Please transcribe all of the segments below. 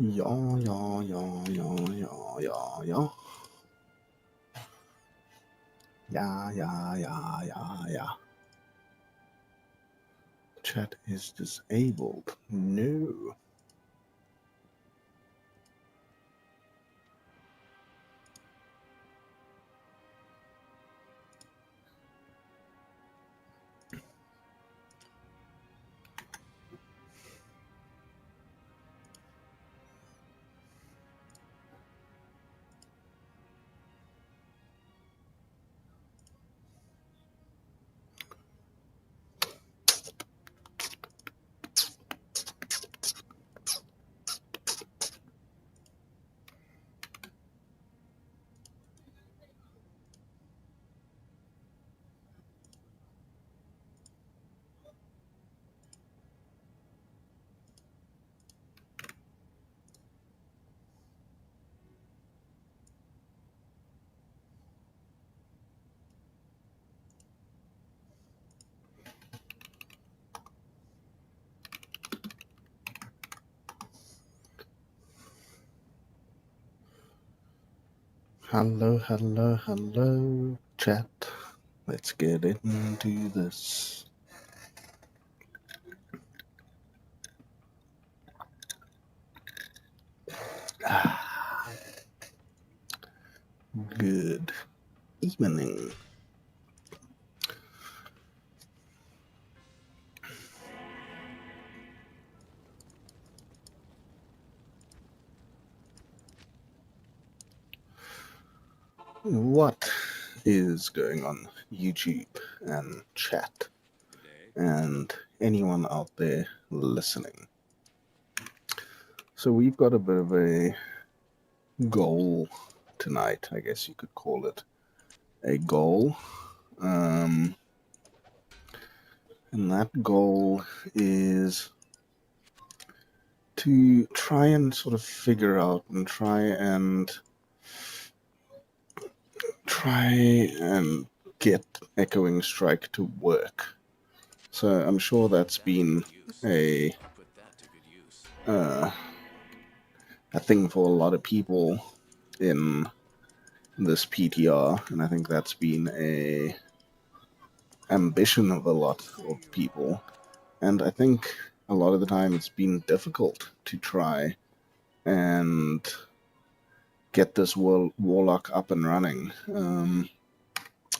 Ja, ja, ja, ja, ja, ja, ja. Ja, ja, ja, ja, ja. Chat is disabled. No. Hello, hello, hello, chat. Let's get into this. Good evening. What is going on YouTube and chat and anyone out there listening? So we've got a bit of a goal tonight, I guess you could call it a goal. And that goal is to try and sort of figure out and try and get Echoing Stike to work. So I'm sure that's been a thing for a lot of people in this PTR, and I think that's been a ambition of a lot of people. And I think a lot of the time it's been difficult to try and get this warlock up and running.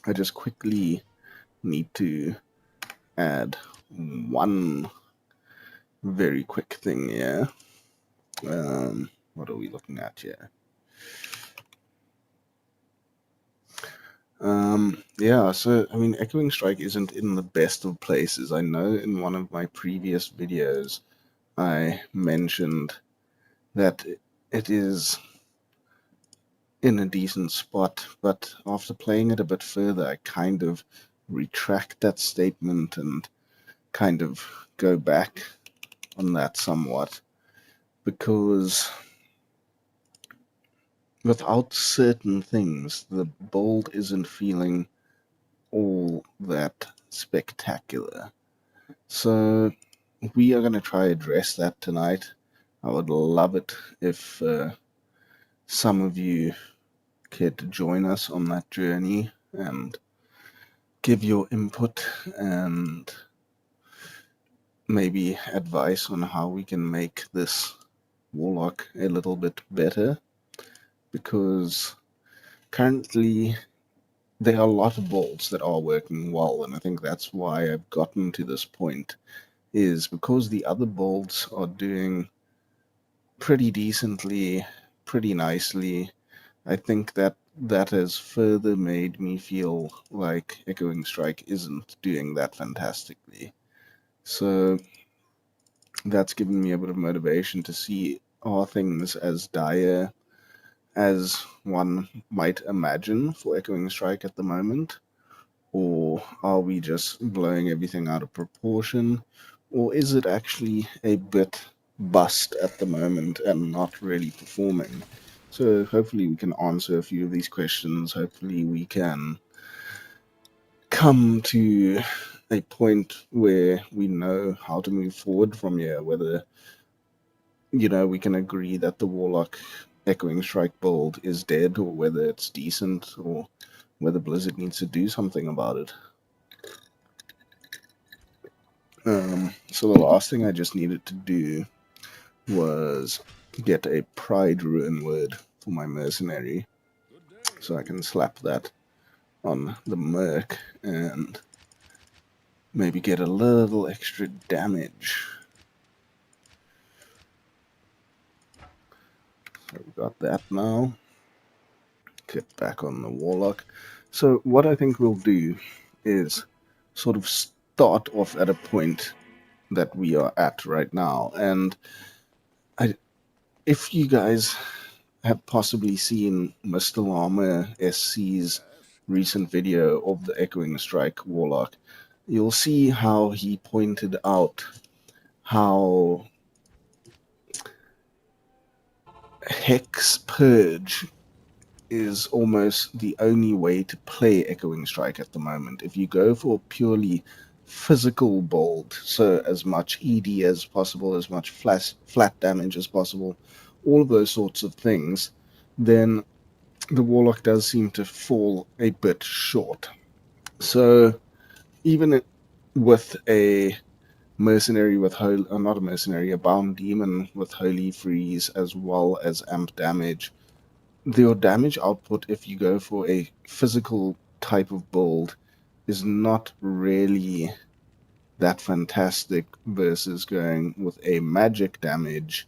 I just quickly need to add one very quick thing here. What are we looking at here? Yeah, so I mean, Echoing Stike isn't in the best of places. I know in one of my previous videos I mentioned that it is in a decent spot, but after playing it a bit further, I kind of retract that statement and kind of go back on that somewhat, because without certain things, the build isn't feeling all that spectacular. So we are going to try address that tonight. I would love it if some of you cared to join us on that journey and give your input and maybe advice on how we can make this warlock a little bit better, because currently there are a lot of builds that are working well, and I think that's why I've gotten to this point, is because the other builds are doing pretty decently, pretty nicely. I think that has further made me feel like Echoing Stike isn't doing that fantastically. So that's given me a bit of motivation to see, are things as dire as one might imagine for Echoing Stike at the moment? Or are we just blowing everything out of proportion? Or is it actually a bit bust at the moment and not really performing? So hopefully we can answer a few of these questions. Hopefully we can come to a point where we know how to move forward from here, whether you know, we can agree that the Warlock Echoing Strike build is dead, or whether it's decent, or whether Blizzard needs to do something about it. So the last thing I just needed to do was get a Pride Ruin word for my mercenary, so I can slap that on the merc and maybe get a little extra damage. So we got that now. Get back on the Warlock. So what I think we'll do is sort of start off at a point that we are at right now. And if you guys have possibly seen Mr. Llama SC's recent video of the Echoing Strike Warlock, you'll see how he pointed out how Hex Purge is almost the only way to play Echoing Strike at the moment. If you go for purely physical build, so as much ED as possible, as much flat damage as possible, all of those sorts of things, then the Warlock does seem to fall a bit short. So even with a mercenary with not a mercenary, a bound demon with Holy Freeze as well as amp damage, your damage output, if you go for a physical type of build, is not really that fantastic versus going with a magic damage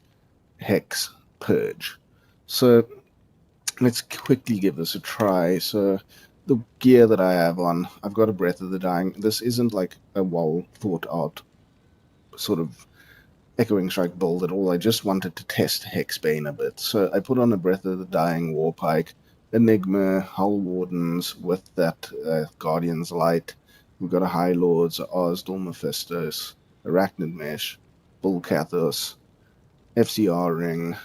Hex Purge. So let's quickly give this a try. So the gear that I have on, I've got a Breath of the Dying. This isn't like a well thought out sort of Echoing Strike build at all. I just wanted to test Hexbane a bit. So I put on a Breath of the Dying Warpike, Enigma, Hull Wardens with that Guardian's Light. We've got a High Lords, Ozdal Mephistos, Arachnid Mesh, Bull Kathos, FCR Ring,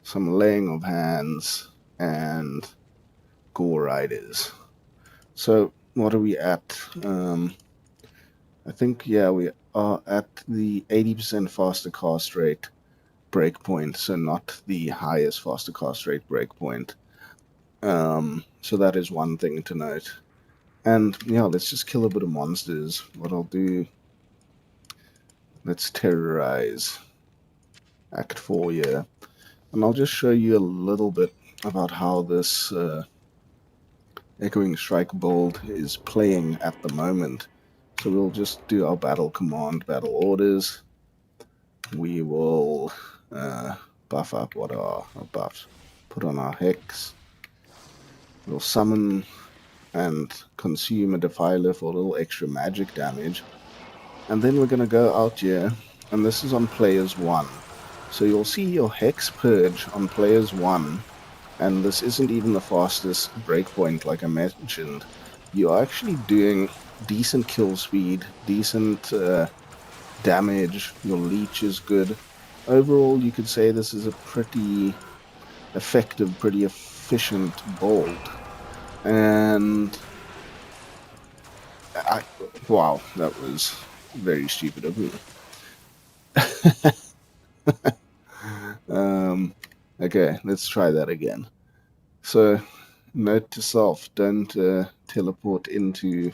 some Laying of Hands, and Gore Riders. So what are we at? I think, yeah, we are at the 80% faster cast rate breakpoint, so not the highest faster cast rate breakpoint. So that is one thing to note. And yeah, let's just kill a bit of monsters. What I'll do, let's terrorize Act 4 here. And I'll just show you a little bit about how this Echoing Strike build is playing at the moment. So we'll just do our battle command, battle orders. We will buff up what are our buffs. Put on our Hex. We'll summon and consume a Defiler for a little extra magic damage. And then we're going to go out here, and this is on players 1. So you'll see your Hex Purge on players 1, and this isn't even the fastest breakpoint like I mentioned. You're actually doing decent kill speed, decent damage, your leech is good. Overall, you could say this is a pretty effective, pretty efficient build. And wow, that was very stupid of me. Okay, let's try that again. So, note to self, don't teleport into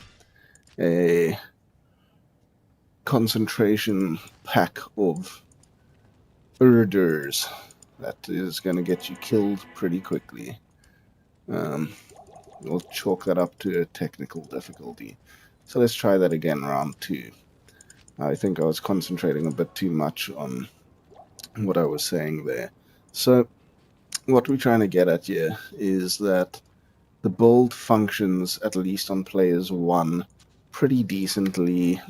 a concentration pack of Urders. That is going to get you killed pretty quickly. We'll chalk that up to a technical difficulty. So let's try that again, round 2. I think I was concentrating a bit too much on what I was saying there. So what we're trying to get at here is that the build functions, at least on players 1, pretty decently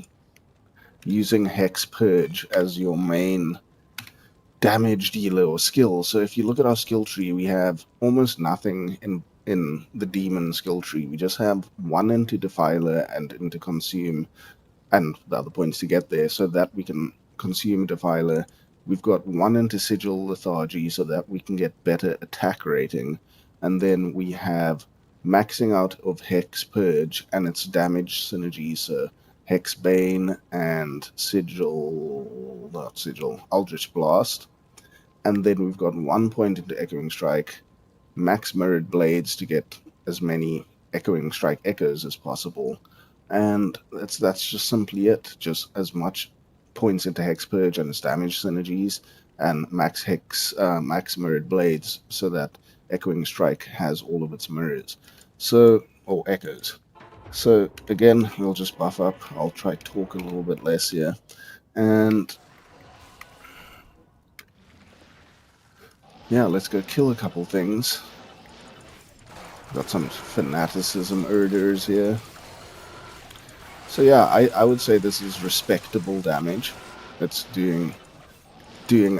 using Hex Purge as your main damage dealer or skill. So if you look at our skill tree, we have almost nothing in the demon skill tree. We just have 1 into Defiler and into Consume, and the other points to get there, so that we can consume Defiler. We've got 1 into Sigil Lethargy, so that we can get better attack rating. And then we have maxing out of Hex Purge and its damage synergy, so Hexbane and Sigil, not Sigil, Eldritch Blast. and then we've got 1 point into Echoing Strike, max mirrored blades to get as many Echoing Strike echoes as possible, and that's just simply it. Just as much points into Hex Purge and its damage synergies, and max mirrored blades, so that Echoing Strike has all of its mirrors, or echoes. So again, we'll just buff up. I'll try to talk a little bit less here, and yeah, let's go kill a couple things. Got some fanaticism orders here. So yeah, I would say this is respectable damage. It's doing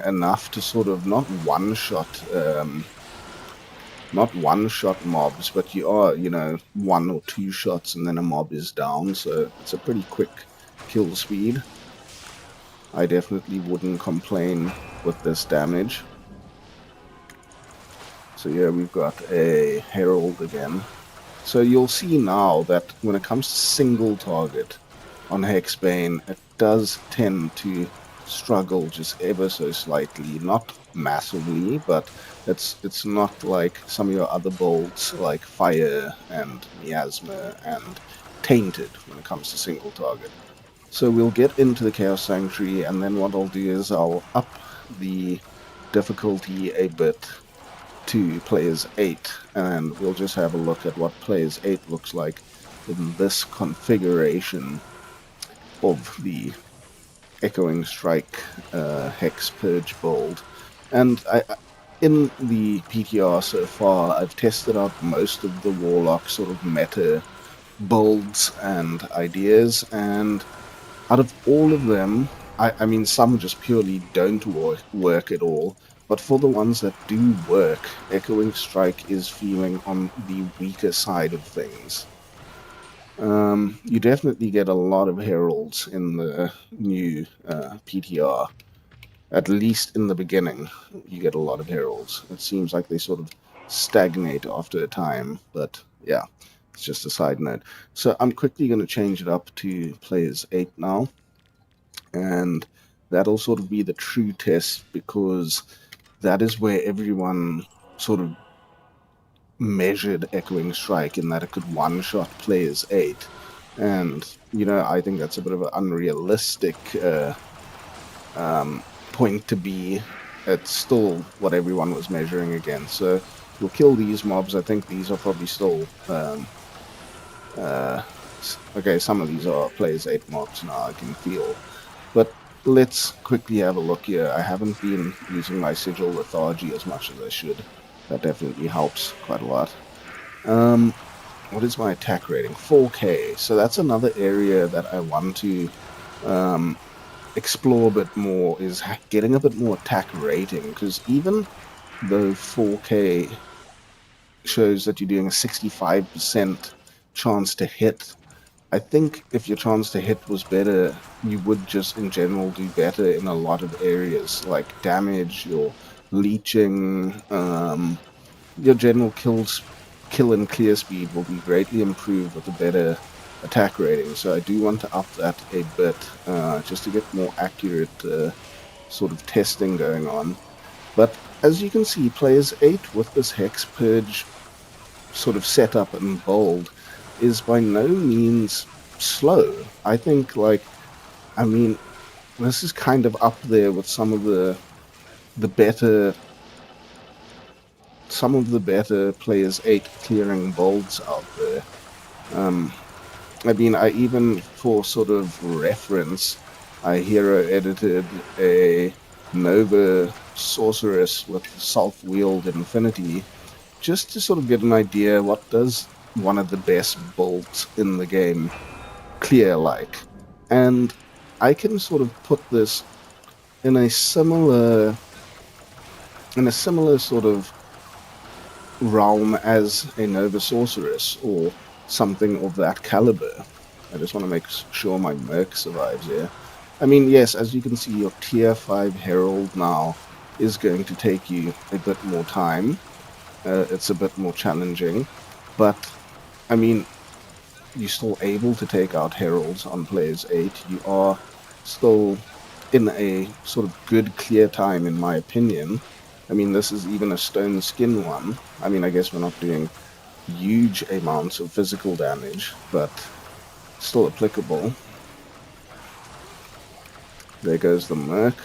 enough to sort of not one shot mobs, but you are, 1 or 2 shots and then a mob is down, so it's a pretty quick kill speed. I definitely wouldn't complain with this damage. So yeah, we've got a Herald again. So you'll see now that when it comes to single target on Hexbane, it does tend to struggle just ever so slightly, not massively, but it's not like some of your other bolts like Fire and Miasma and Tainted when it comes to single target. So we'll get into the Chaos Sanctuary, and then what I'll do is I'll up the difficulty a bit to Players 8, and we'll just have a look at what Players 8 looks like in this configuration of the Echoing Strike Hex Purge Bold. And in the PTR so far, I've tested out most of the Warlock sort of meta builds and ideas, and out of all of them, I mean, some just purely don't work at all, but for the ones that do work, Echoing Strike is feeling on the weaker side of things. You definitely get a lot of heralds in the new PTR. At least in the beginning, you get a lot of heralds. It seems like they sort of stagnate after a time, but yeah, it's just a side note. So I'm quickly going to change it up to Players 8 now, and that'll sort of be the true test, because that is where everyone sort of measured Echoing Strike, in that it could one-shot Players 8. And, I think that's a bit of an unrealistic point to be. It's still what everyone was measuring against. So we'll kill these mobs. I think these are probably still... okay, some of these are Players 8 mobs now, I can feel. But let's quickly have a look here. I haven't been using my Sigil Lethargy as much as I should. That definitely helps quite a lot. What is my attack rating? 4K. So that's another area that I want to explore a bit more, is getting a bit more attack rating, because even though 4K shows that you're doing a 65% chance to hit, I think if your chance to hit was better, you would just in general do better in a lot of areas, like damage, your leeching, your general kill and clear speed will be greatly improved with a better attack rating. So I do want to up that a bit, just to get more accurate sort of testing going on. But as you can see, Players 8 with this Hex Purge sort of setup and bold is by no means slow. I think, this is kind of up there with some of the better Players 8 clearing bolds out there. I even, for sort of reference, I hero edited a Nova Sorceress with Self-Wield Infinity, just to sort of get an idea, what does one of the best bolts in the game clear like? And I can sort of put this in a similar sort of realm as a Nova Sorceress, or something of that caliber. I just want to make sure my Merc survives here. I mean, yes, as you can see, your tier 5 Herald now is going to take you a bit more time. It's a bit more challenging, but I mean, you're still able to take out Heralds on Players 8. You are still in a sort of good, clear time, in my opinion. I mean, this is even a stone skin one. I mean, I guess we're not doing huge amounts of physical damage, but still applicable. There goes the Merc.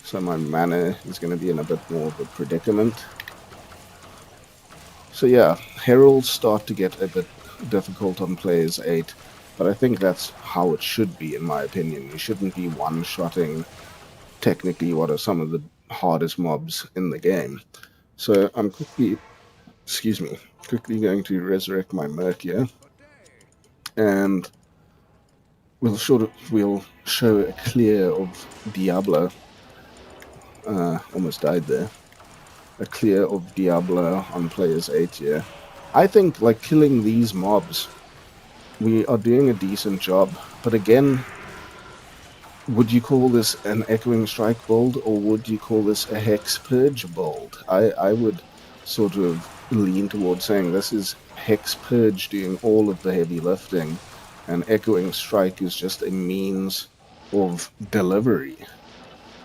So my mana is going to be in a bit more of a predicament. So yeah, Heralds start to get a bit difficult on players 8, but I think that's how it should be, in my opinion. You shouldn't be one-shotting technically what are some of the hardest mobs in the game. So I'm quickly going to resurrect my Merc here, and we'll show a clear of Diablo. Almost died there. A clear of Diablo on players 8 here. I think, like, killing these mobs, we are doing a decent job. But again, would you call this an Echoing Strike build, or would you call this a Hex Purge build? I would sort of lean towards saying this is Hex Purge doing all of the heavy lifting, and Echoing Strike is just a means of delivery.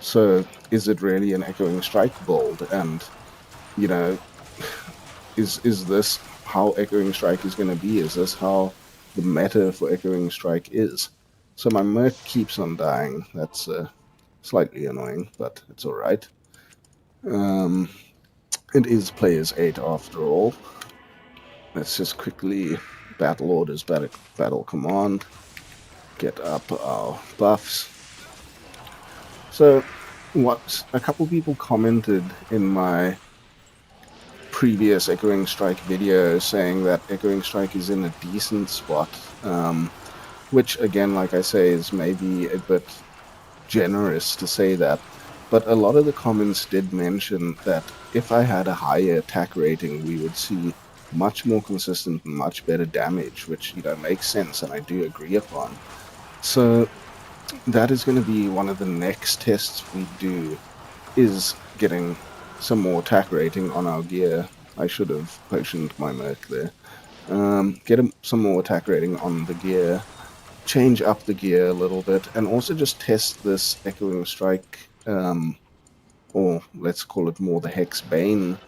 So is it really an Echoing Strike build? And, you know, is this how Echoing Strike is going to be? Is this how the meta for Echoing Strike is? So my Merc keeps on dying. That's slightly annoying, but it's alright. It is players 8 after all. Let's just quickly battle orders, battle command, get up our buffs. So what a couple people commented in my previous Echoing Strike video saying that Echoing Strike is in a decent spot, which again, like I say, is maybe a bit generous to say that, but a lot of the comments did mention that if I had a higher attack rating, we would see much more consistent and much better damage, which, you know, makes sense, and I do agree upon. So that is going to be one of the next tests we do, is getting some more attack rating on our gear. I should have potioned my Merc there. Get some more attack rating on the gear, change up the gear a little bit, and also just test this Echoing Strike, or let's call it more the Hex Bane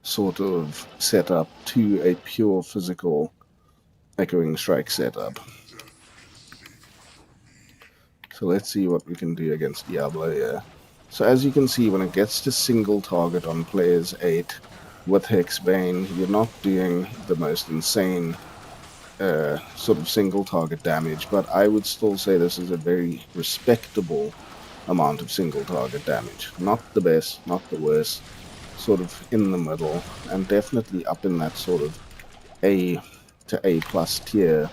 sort of setup, to a pure physical Echoing Strike setup. So let's see what we can do against Diablo here. So as you can see, when it gets to single target on players 8 with Hexbane, you're not doing the most insane sort of single target damage, but I would still say this is a very respectable amount of single target damage. Not the best, not the worst, sort of in the middle, and definitely up in that sort of A to A plus tier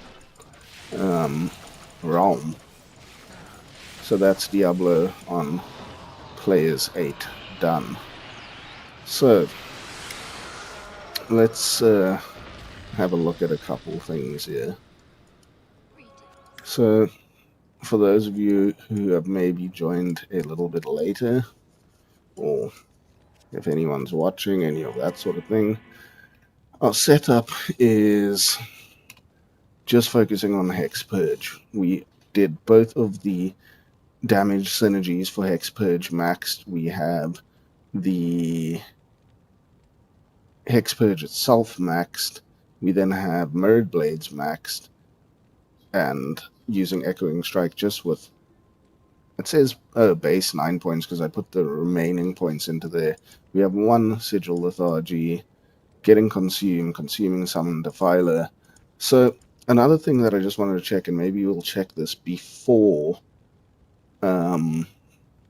realm. So that's Diablo on players 8 done. So let's have a look at a couple things here. So for those of you who have maybe joined a little bit later, or if anyone's watching, any of that sort of thing, our setup is just focusing on Hex Purge. We did both of the damage synergies for Hex Purge maxed. We have the Hex Purge itself maxed. We then have Mirrored Blades maxed, and using Echoing Strike just with, it says base 9 points because I put the remaining points into there. We have one Sigil Lethargy, getting consuming Summon Defiler. So another thing that I just wanted to check, and maybe we'll check this before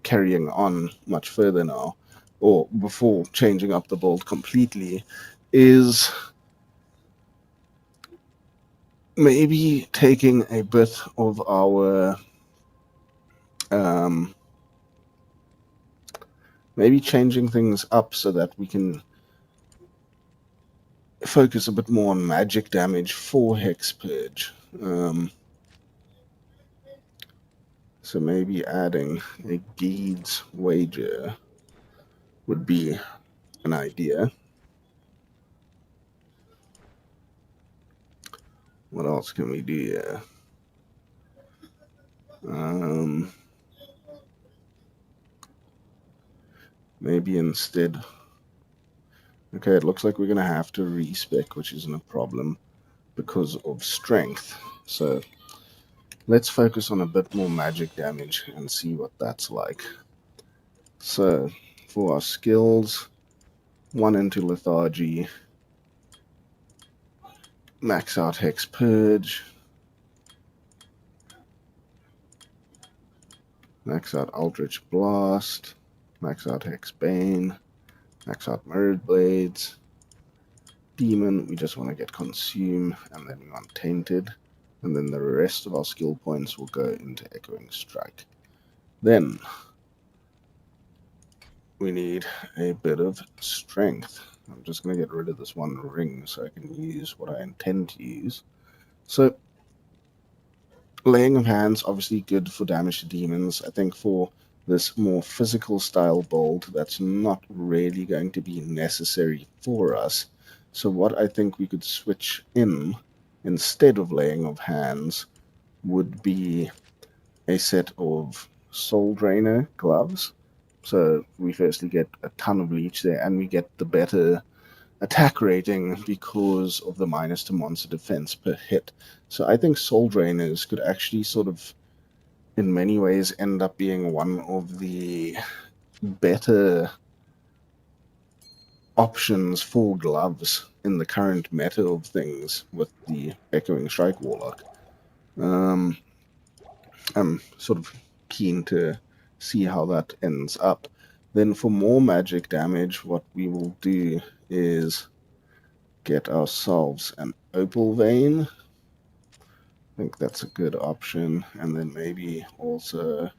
carrying on much further now, or before changing up the build completely, is maybe taking a bit of our maybe changing things up so that we can focus a bit more on magic damage for Hex Purge. So maybe adding a Geed's Wager would be an idea. What else can we do here? maybe instead... Okay, it looks like we're going to have to respec, which isn't a problem because of strength. So let's focus on a bit more magic damage and see what that's like. So for our skills, 1 into lethargy, max out Hex Purge, max out Eldritch Blast, max out Hex Bane, max out Mirrored Blades. Demon, we just want to get Consume, and then we want Tainted, and then the rest of our skill points will go into Echoing Strike. Then we need a bit of strength. I'm just going to get rid of this one ring so I can use what I intend to use. So laying of hands, obviously good for damage to demons. I think for this more physical style build, that's not really going to be necessary for us. So what I think we could switch in instead of laying of hands would be a set of Soul Drainer gloves. So we firstly get a ton of leech there, and we get the better attack rating because of the minus to monster defense per hit. So I think Soul Drainers could actually sort of, in many ways, end up being one of the better options for gloves in the current meta of things with the Echoing Strike Warlock. I'm sort of keen to see how that ends up. Then for more magic damage, what we will do is get ourselves an Opal Vein. I think that's a good option. And then maybe also,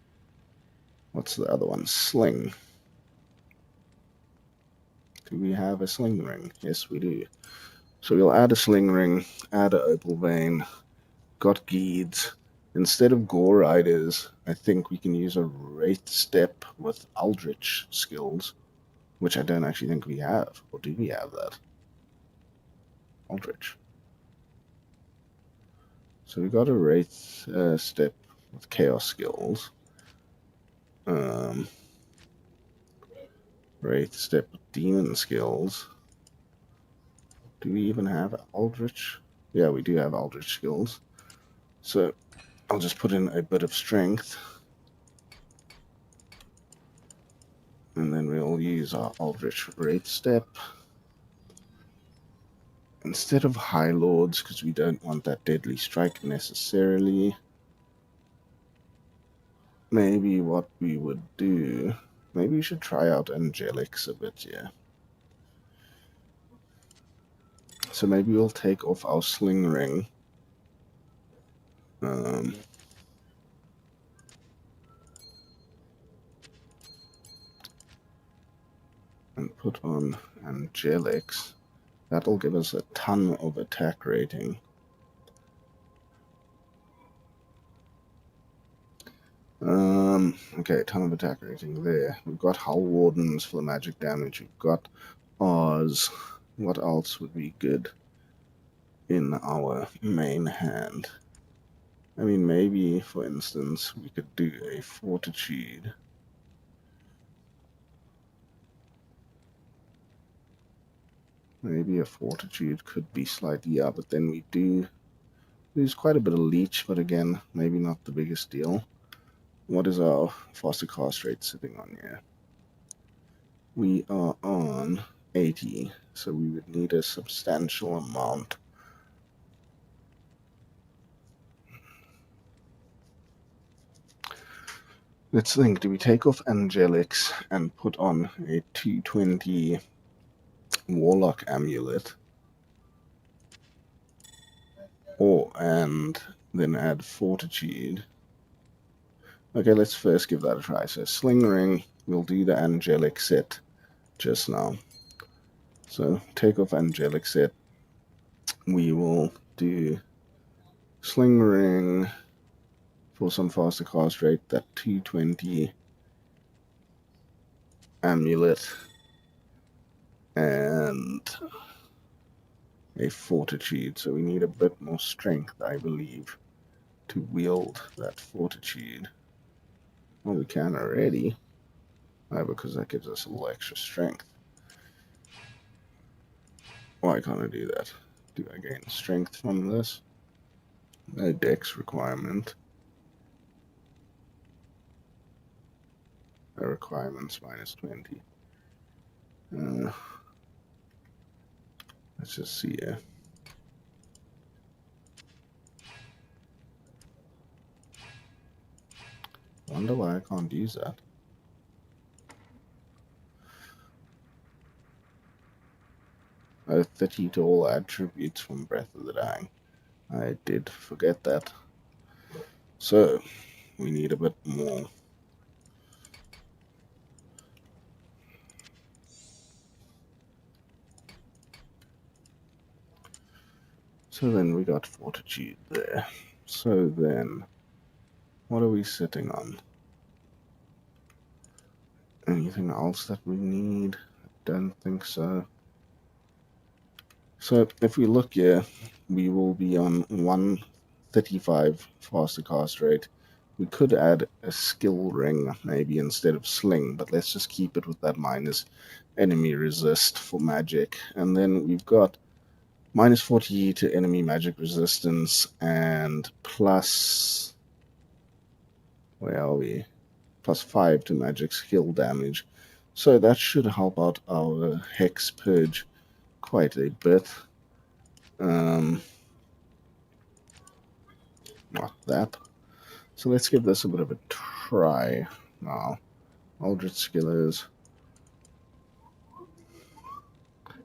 what's the other one? Sling. Do we have a sling ring? Yes, we do. So we'll add a sling ring, add an Opal Vein, got Geeds. Instead of Gore Riders, I think we can use a Wraith Step with Eldritch skills, which I don't actually think we have. Or do we have that? Eldritch. So we got a Wraith Step with Chaos skills. Wraith Step with Demon skills. Do we even have Eldritch? Yeah, we do have Eldritch skills. So I'll just put in a bit of strength. And then we'll use our Eldritch Wraith Step. Instead of High Lords, because we don't want that Deadly Strike necessarily, maybe what we would do, maybe we should try out Angelics a bit, yeah. So maybe we'll take off our Sling Ring. And put on Angelics. That'll give us a ton of attack rating. Okay, ton of attack rating there. We've got Hull Wardens for the magic damage. We've got Oz. What else would be good in our main hand? I mean, maybe, for instance, we could do a Fortitude. Maybe a Fortitude could be slightly, yeah, but then we do lose quite a bit of leech, but again, maybe not the biggest deal. What is our faster cast rate sitting on here? We are on 80, so we would need a substantial amount. Let's think, do we take off Angelics and put on a 220 Warlock Amulet? And then add Fortitude. Okay, let's first give that a try. So Sling Ring, we'll do the Angelic set just now. So take off Angelic set. We will do Sling Ring for some faster cast rate, that 220 Amulet, and a Fortitude. So we need a bit more strength, I believe, to wield that Fortitude. Well, we can already. because that gives us a little extra strength. Why can't I do that? Do I gain strength from this? No dex requirement. No requirements minus 20. Let's just see here. Wonder why I can't use that. Oh, 30 to all attributes from Breath of the Dying. I did forget that. So, we need a bit more. So then we got Fortitude there. So then, what are we sitting on? Anything else that we need? I don't think so. So if we look here, we will be on 135 faster cast rate. We could add a skill ring maybe instead of sling, but let's just keep it with that minus enemy resist for magic. And then we've got minus 40 to enemy magic resistance and plus, where are we? Plus 5 to magic skill damage. So that should help out our Hex Purge quite a bit. Not that. So let's give this a bit of a try now. Eldritch Skillers.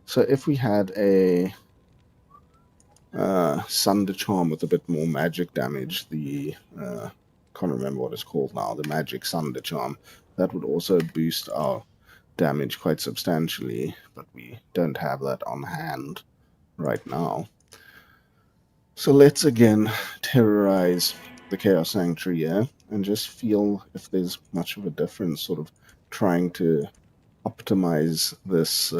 So if we had a Sunder Charm with a bit more magic damage, the can't remember what it's called now, the Magic Sunder Charm, that would also boost our damage quite substantially, but we don't have that on hand right now. So let's again terrorize the Chaos Sanctuary here and just feel if there's much of a difference, sort of trying to optimize this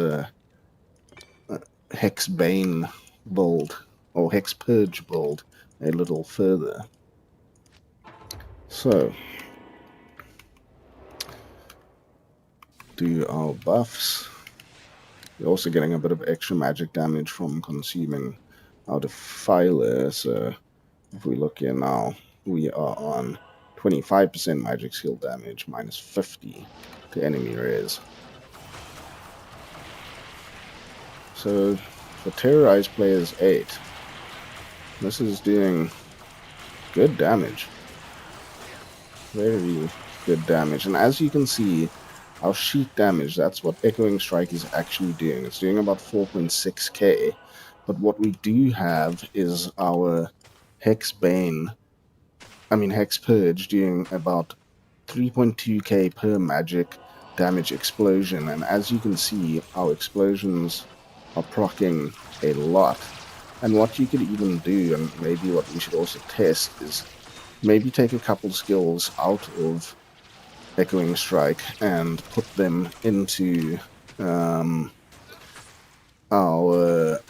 Hex Bane build or Hex Purge build a little further. So, do our buffs. We're also getting a bit of extra magic damage from consuming our Defiler. So, if we look here now, we are on 25% magic skill damage, minus 50 to enemy res. So, for Terrorize players 8, this is doing good damage. Very good damage. And as you can see, our sheet damage, that's what Echoing Stike is actually doing. It's doing about 4.6k. But what we do have is our Hex Purge doing about 3.2k per magic damage explosion. And as you can see, our explosions are proccing a lot. And what you could even do, and maybe what we should also test, is maybe take a couple skills out of Echoing Stike and put them into our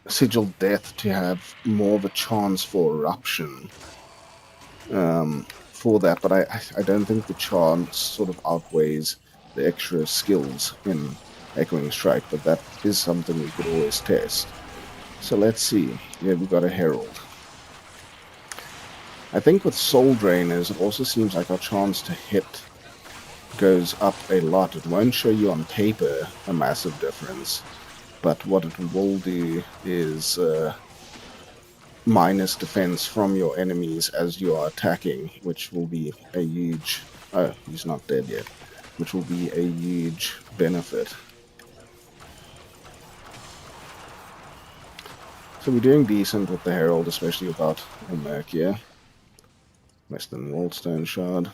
Sigil Death to have more of a chance for eruption for that. But I don't think the chance sort of outweighs the extra skills in Echoing Stike, but that is something we could always test. So let's see. Yeah, we've got a Herald. I think with Soul Drainers, it also seems like our chance to hit goes up a lot. It won't show you on paper a massive difference, but what it will do is minus defense from your enemies as you are attacking, which will be a huge... Oh, he's not dead yet. Which will be a huge benefit. So we're doing decent with the Herald, especially without a Merc here. Less than Wallstone Shard.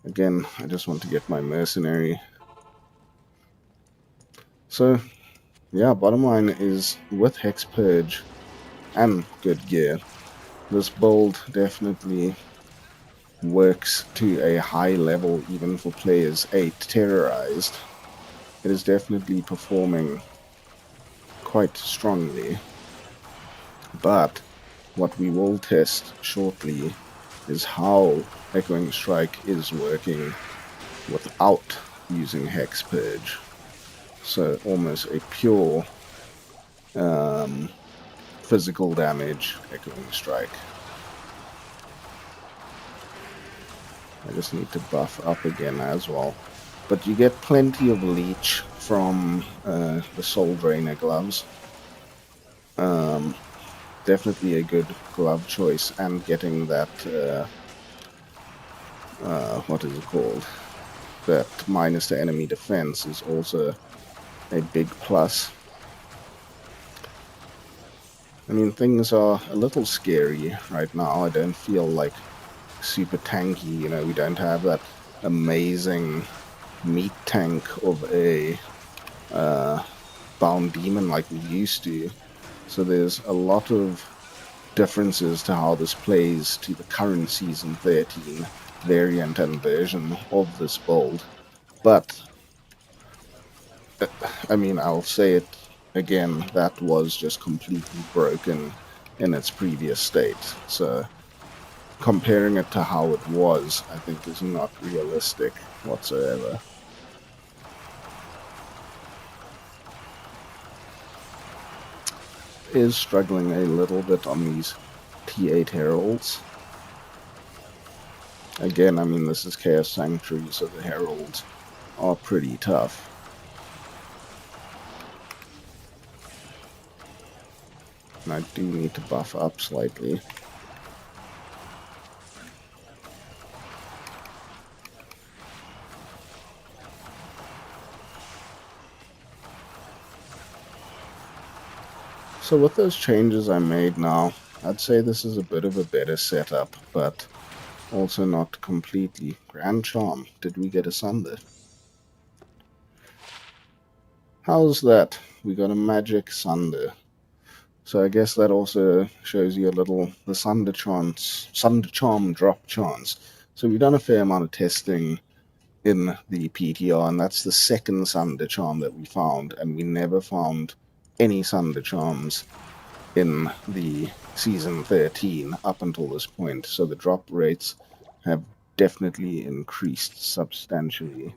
Again, I just want to get my Mercenary. So, yeah, bottom line is, with Hex Purge and good gear, this build definitely works to a high level even for players 8 Terrorized. It is definitely performing quite strongly. But what we will test shortly is how Echoing Strike is working without using Hex Purge. So almost a pure physical damage Echoing Strike. I just need to buff up again as well. But you get plenty of leech from the Soul Drainer gloves. Definitely a good glove choice, and getting that, what is it called? That minus to enemy defense is also a big plus. I mean, things are a little scary right now. I don't feel like super tanky, you know, we don't have that amazing meat tank of a bound demon like we used to. So there's a lot of differences to how this plays to the current Season 13 variant and version of this build. But, I mean, I'll say it again, that was just completely broken in its previous state. So comparing it to how it was, I think, is not realistic whatsoever. Is struggling a little bit on these T8 Heralds. Again, I mean, this is Chaos Sanctuary, so the Heralds are pretty tough. And I do need to buff up slightly. So with those changes I made now, I'd say this is a bit of a better setup, but also not completely. Grand Charm. Did we get a Sunder? How's that? We got a Magic Sunder. So I guess that also shows you a little the Sunder Charm drop chance. So we've done a fair amount of testing in the PTR, and that's the second Sunder Charm that we found, and we never found any Sunder Charms in the Season 13 up until this point. So the drop rates have definitely increased substantially.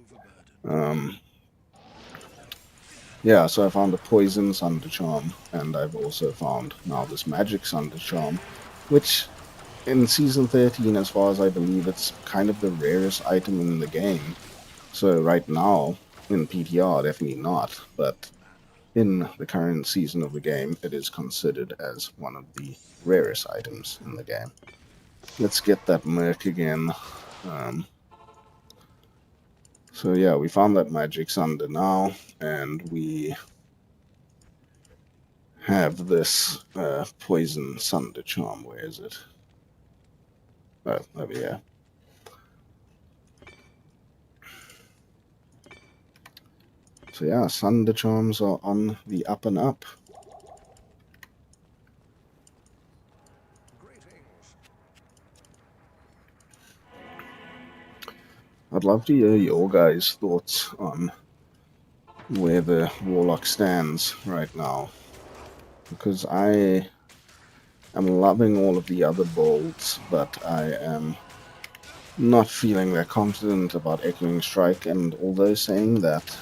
Yeah, so I found a Poison Sunder Charm, and I've also found now this Magic Sunder Charm, which in Season 13, as far as I believe, it's kind of the rarest item in the game. So right now, in PTR, definitely not, but in the current season of the game, it is considered as one of the rarest items in the game. Let's get that Merc again. So yeah, we found that Magic Sunder now, and we have this Poison Sunder Charm. Where is it? Oh, over here. So yeah, Sunder Charms are on the up and up. I'd love to hear your guys' thoughts on where the Warlock stands right now, because I am loving all of the other builds, but I am not feeling that confident about Echoing Strike, and although saying that,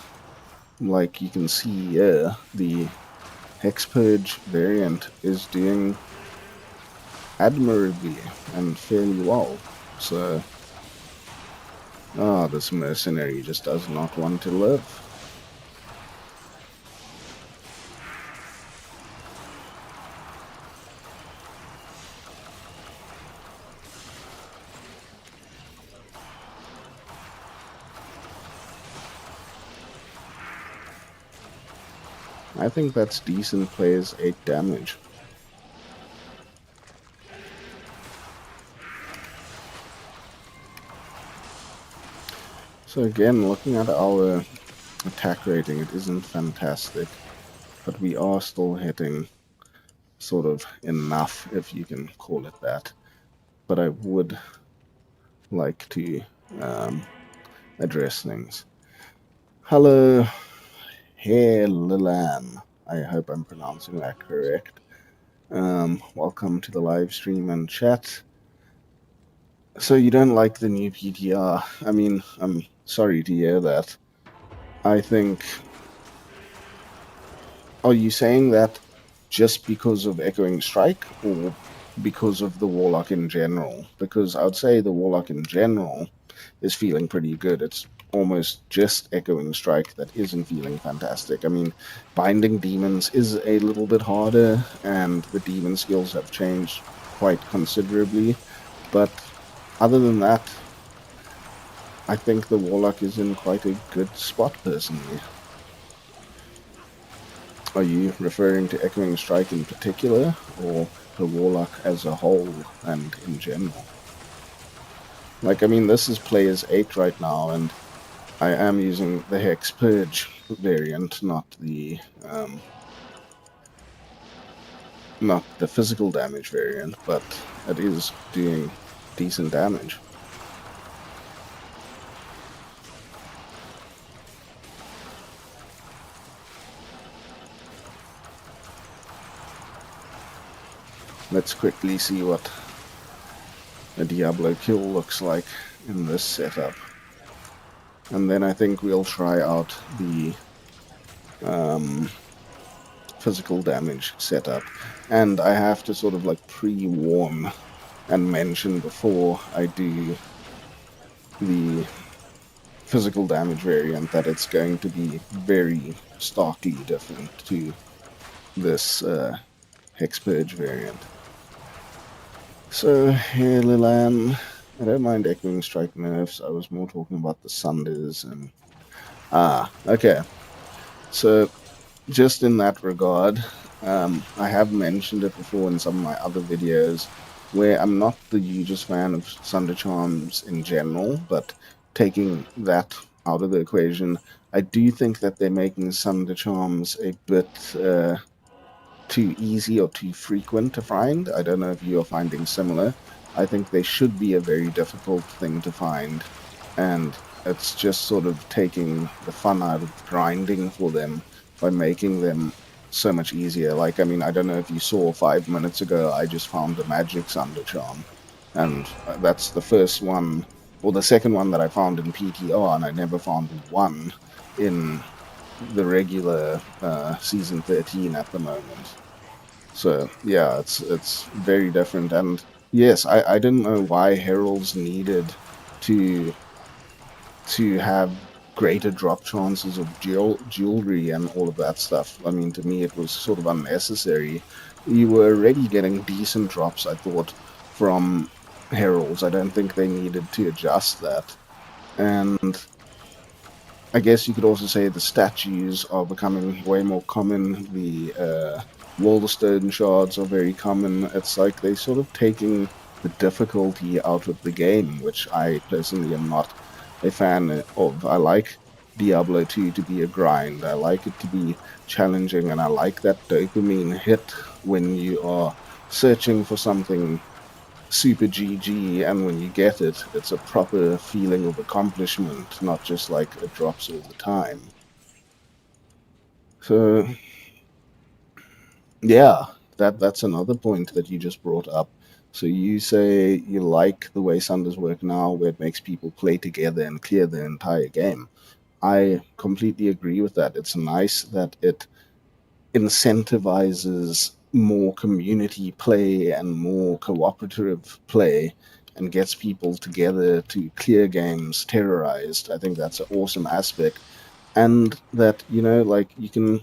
like you can see here, the Hex Purge variant is doing admirably and fairly well. So, this mercenary just does not want to live. I think that's decent plays 8 damage. So again, looking at our attack rating, it isn't fantastic, but we are still hitting sort of enough, if you can call it that. But I would like to address things. Hello, Lilan. I hope I'm pronouncing that correct. Welcome to the live stream and chat. So you don't like the new PTR? I mean, I'm sorry to hear that. I think... Are you saying that just because of Echoing Strike, or because of the Warlock in general? Because I would say the Warlock in general is feeling pretty good. It's almost just Echoing Strike that isn't feeling fantastic. I mean, binding demons is a little bit harder, and the demon skills have changed quite considerably. But other than that, I think the Warlock is in quite a good spot, personally. Are you referring to Echoing Strike in particular, or the Warlock as a whole and in general? Like, I mean, this is Players 8 right now, and I am using the Hex Purge variant, not the physical damage variant, but it is doing decent damage. Let's quickly see what a Diablo kill looks like in this setup. And then I think we'll try out the physical damage setup. And I have to sort of like pre-warn and mention before I do the physical damage variant that it's going to be very starkly different to this Hex Purge variant. So, here, Lilan, I don't mind Echoing Stike NERFS. I was more talking about the Sunders and... okay. So, just in that regard, I have mentioned it before in some of my other videos, where I'm not the hugest fan of Sunder Charms in general, but taking that out of the equation, I do think that they're making Sunder Charms a bit too easy or too frequent to find. I don't know if you're finding similar. I think they should be a very difficult thing to find, and it's just sort of taking the fun out of grinding for them by making them so much easier. Like, I mean, I don't know if you saw 5 minutes ago, I just found a magic Sunder Charm, and that's the first one, or the second one that I found in PTR, and I never found one in the regular season 13 at the moment. So yeah, it's very different. And yes, I didn't know why heralds needed to have greater drop chances of jewelry and all of that stuff. I mean, to me, it was sort of unnecessary. You were already getting decent drops, I thought, from heralds. I don't think they needed to adjust that. And I guess you could also say the statues are becoming way more common. The Wallstone shards are very common. It's like they're sort of taking the difficulty out of the game, which I personally am not a fan of. I like Diablo 2 to be a grind. I like it to be challenging, and I like that dopamine hit when you are searching for something super GG, and when you get it, it's a proper feeling of accomplishment, not just like it drops all the time. So, yeah, that's another point that you just brought up. So you say you like the way Sunders work now, where it makes people play together and clear the entire game. I completely agree with that. It's nice that it incentivizes more community play and more cooperative play and gets people together to clear games terrorized. I think that's an awesome aspect. And that, you know, like you can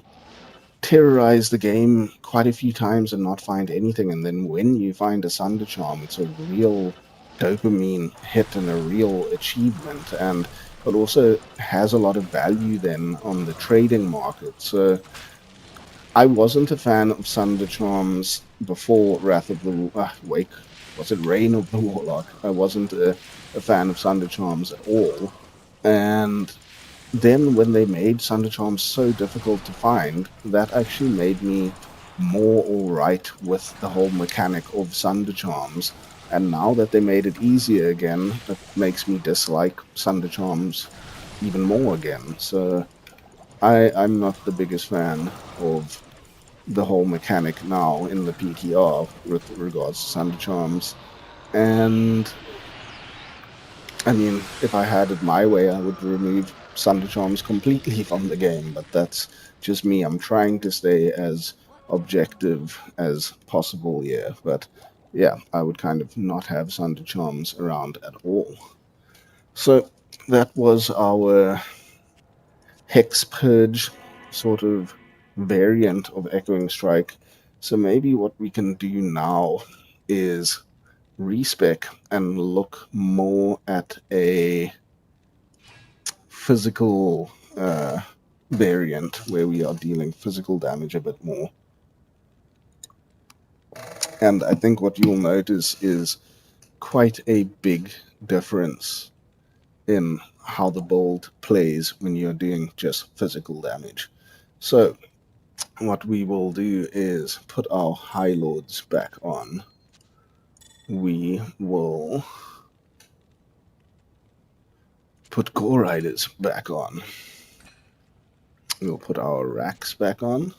terrorize the game quite a few times and not find anything. And then when you find a Sunder Charm, it's a real dopamine hit and a real achievement. And it also has a lot of value then on the trading market. So I wasn't a fan of Sunder Charms before Wrath of the Wake. Was it Reign of the Warlock? I wasn't a fan of Sunder Charms at all. And then when they made Sunder Charms so difficult to find, that actually made me more alright with the whole mechanic of Sunder Charms. And now that they made it easier again, it makes me dislike Sunder Charms even more again. So I'm not the biggest fan of the whole mechanic now in the PTR with regards to Sunder Charms. And I mean, if I had it my way, I would remove Thunder Charms completely from the game, but that's just me. I'm trying to stay as objective as possible here, but yeah, I would kind of not have Thunder Charms around at all. So that was our Hex Purge sort of variant of Echoing Strike. So maybe what we can do now is respec and look more at a physical variant where we are dealing physical damage a bit more. And I think what you'll notice is quite a big difference in how the build plays when you're doing just physical damage. So what we will do is put our High Lords back on. We will put Gore Riders back on. We'll put our racks back on.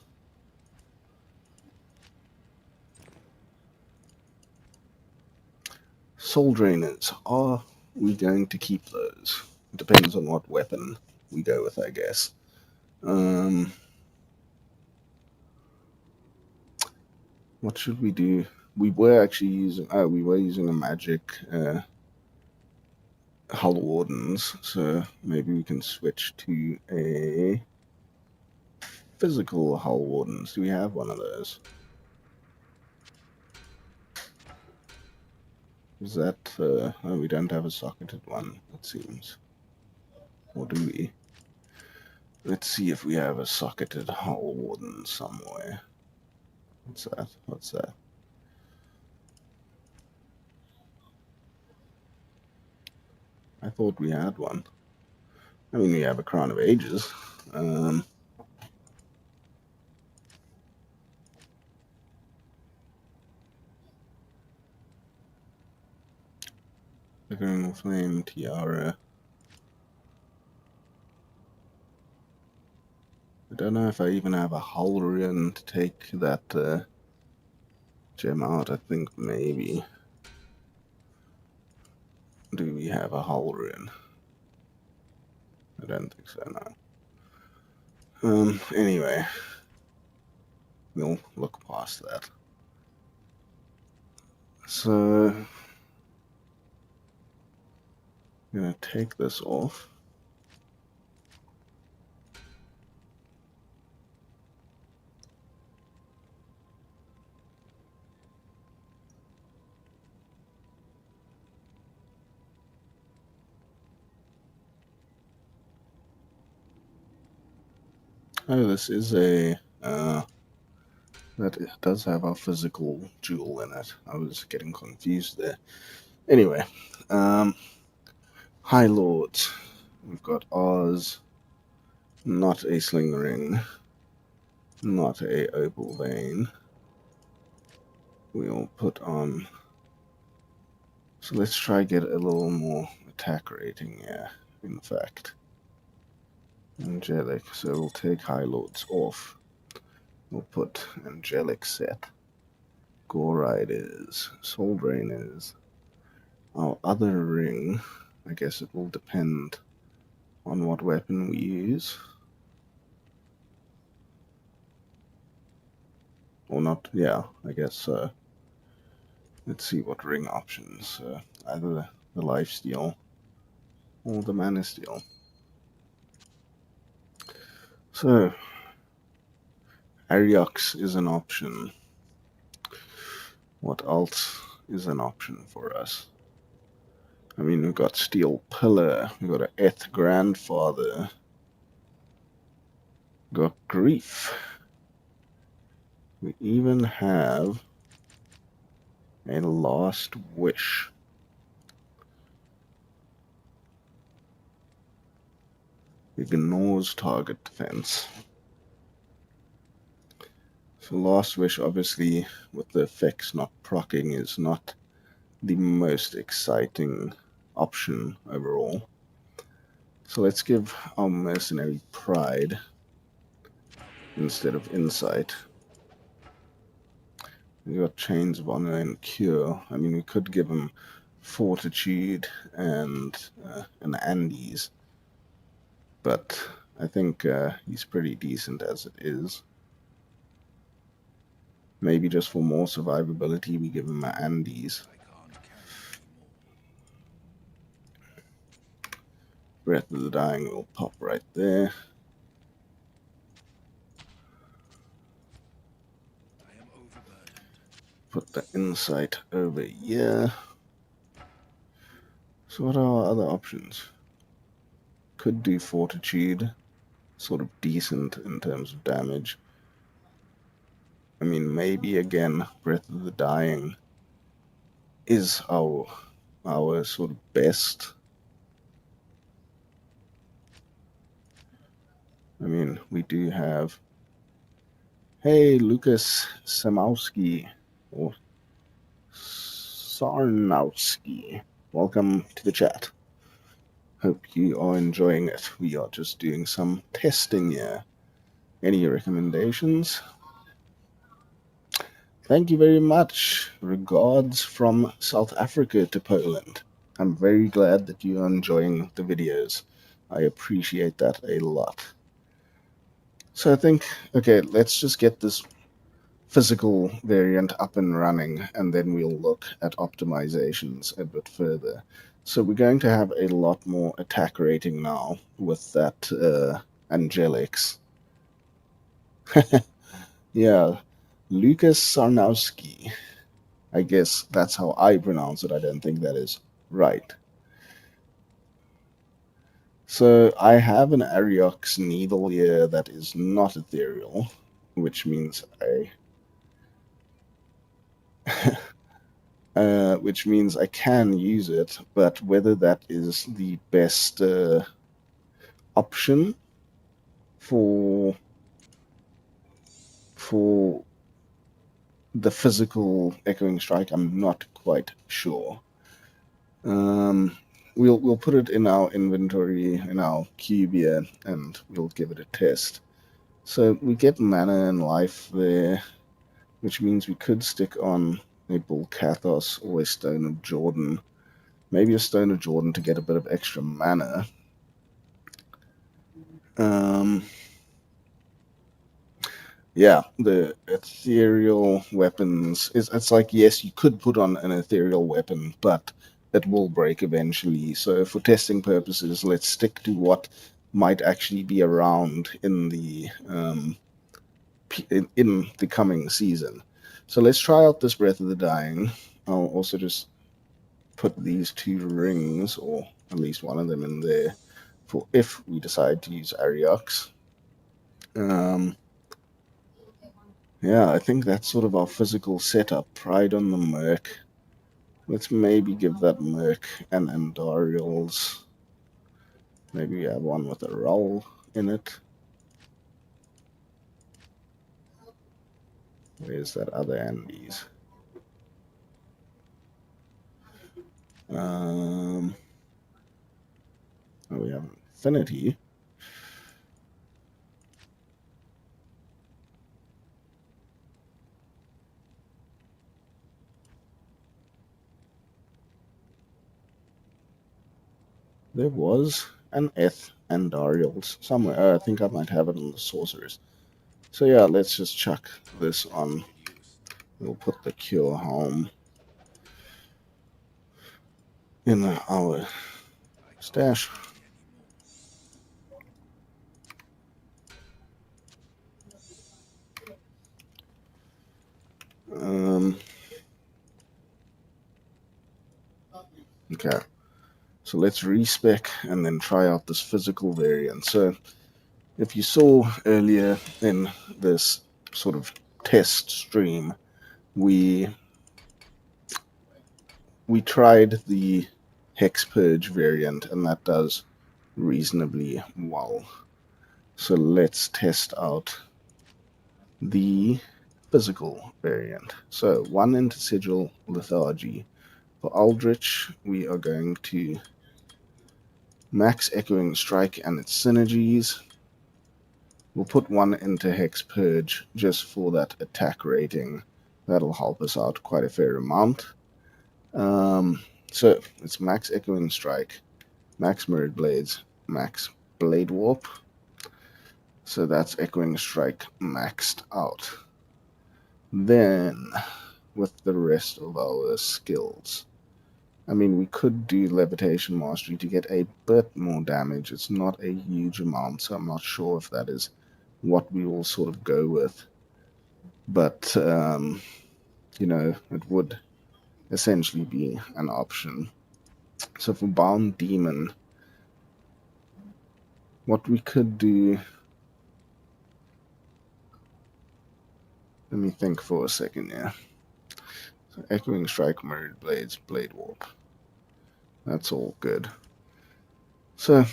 Soul Drainers, are we going to keep those? It depends on what weapon we go with, I guess. What should we do? We were actually using, we were using a magic Hull Wardens, so maybe we can switch to a physical Hull Wardens. Do we have one of those? Is that, oh, we don't have a socketed one, it seems. Or do we? Let's see if we have a socketed Hull Warden somewhere. What's that? What's that? I thought we had one. I mean, we have a Crown of Ages. Flickering Flame, Tiara. I don't know if I even have a Hull Rune to take that gem out. I think maybe. Do we have a Hull Rune? I don't think so, no. Anyway. We'll look past that. So, I'm going to take this off. Oh, this is a, that does have a physical jewel in it. I was getting confused there. Anyway, High Lords. We've got Oz, not a Sling Ring, not a Opal Vein. We'll put on, so let's try get a little more attack rating, yeah, in fact. Angelic, so we'll take High Lords off. We'll put Angelic set. Gore Riders, Soul Drainers. Our other ring, I guess it will depend on what weapon we use. Or not, yeah, I guess so. Let's see what ring options. Either the Lifesteal or the Mana Steel. So, Ariox is an option. What else is an option for us? I mean, we've got Steel Pillar, we've got an Eth Grandfather, we've got Grief. We even have a Last Wish. Ignores target defense. So Last Wish, obviously, with the effects not proccing, is not the most exciting option overall. So let's give our mercenary Pride instead of Insight. We got Chains of Honor and Cure. I mean, we could give him Fortitude and an Andes, but I think he's pretty decent as it is. Maybe just for more survivability, we give him an Andes. Breath of the Dying will pop right there. Put the Insight over here. So what are our other options? Could do Fortitude, sort of decent in terms of damage. I mean, maybe again, Breath of the Dying is our sort of best. I mean, we do have, hey, Lucas Samowski, or Sarnowski. Welcome to the chat. Hope you are enjoying it. We are just doing some testing here. Any recommendations? Thank you very much. Regards from South Africa to Poland. I'm very glad that you are enjoying the videos. I appreciate that a lot. So I think, okay, let's just get this physical variant up and running, and then we'll look at optimizations a bit further. So we're going to have a lot more attack rating now with that Angelics. Yeah, Lucas Sarnowski. I guess that's how I pronounce it. I don't think that is right. So I have an Ariox needle here that is not ethereal, which means I can use it, but whether that is the best option for the physical Echoing Strike, I'm not quite sure. We'll put it in our inventory, in our cube here, and we'll give it a test. So we get mana and life there, which means we could stick on a Bull Kathos or a Stone of Jordan. Maybe a Stone of Jordan to get a bit of extra mana. Yeah, the ethereal weapons, it's like, yes, you could put on an ethereal weapon, but it will break eventually. So for testing purposes, let's stick to what might actually be around in the coming season. So let's try out this Breath of the Dying. I'll also just put these two rings, or at least one of them, in there for if we decide to use Ariox. Yeah, I think that's sort of our physical setup. Pride on the Merc. Let's maybe give that Merc and Andariels. Maybe we have one with a roll in it. Where's that other Andes? Oh, we have Infinity. There was an Eth Andariels somewhere. I think I might have it on the Sorcerers. So yeah, let's just chuck this on. We'll put the Cure home in our stash. Okay, so let's respec and then try out this physical variant. So if you saw earlier in this sort of test stream, we tried the Hex Purge variant, and that does reasonably well. So let's test out the physical variant. So 1 into Sigil Lethargy. For Aldrich, we are going to max Echoing Strike and its synergies. We'll put 1 into Hex Purge just for that attack rating. That'll help us out quite a fair amount. So it's max Echoing Strike, max Mirrored Blades, max Blade Warp. So that's Echoing Strike maxed out. Then, with the rest of our skills, I mean, we could do Levitation Mastery to get a bit more damage. It's not a huge amount, so I'm not sure if that is what we will sort of go with. But, you know, it would essentially be an option. So for Bound Demon, what we could do... Let me think for a second, yeah. So Echoing Strike, Mirrored Blades, Blade Warp. That's all good. So,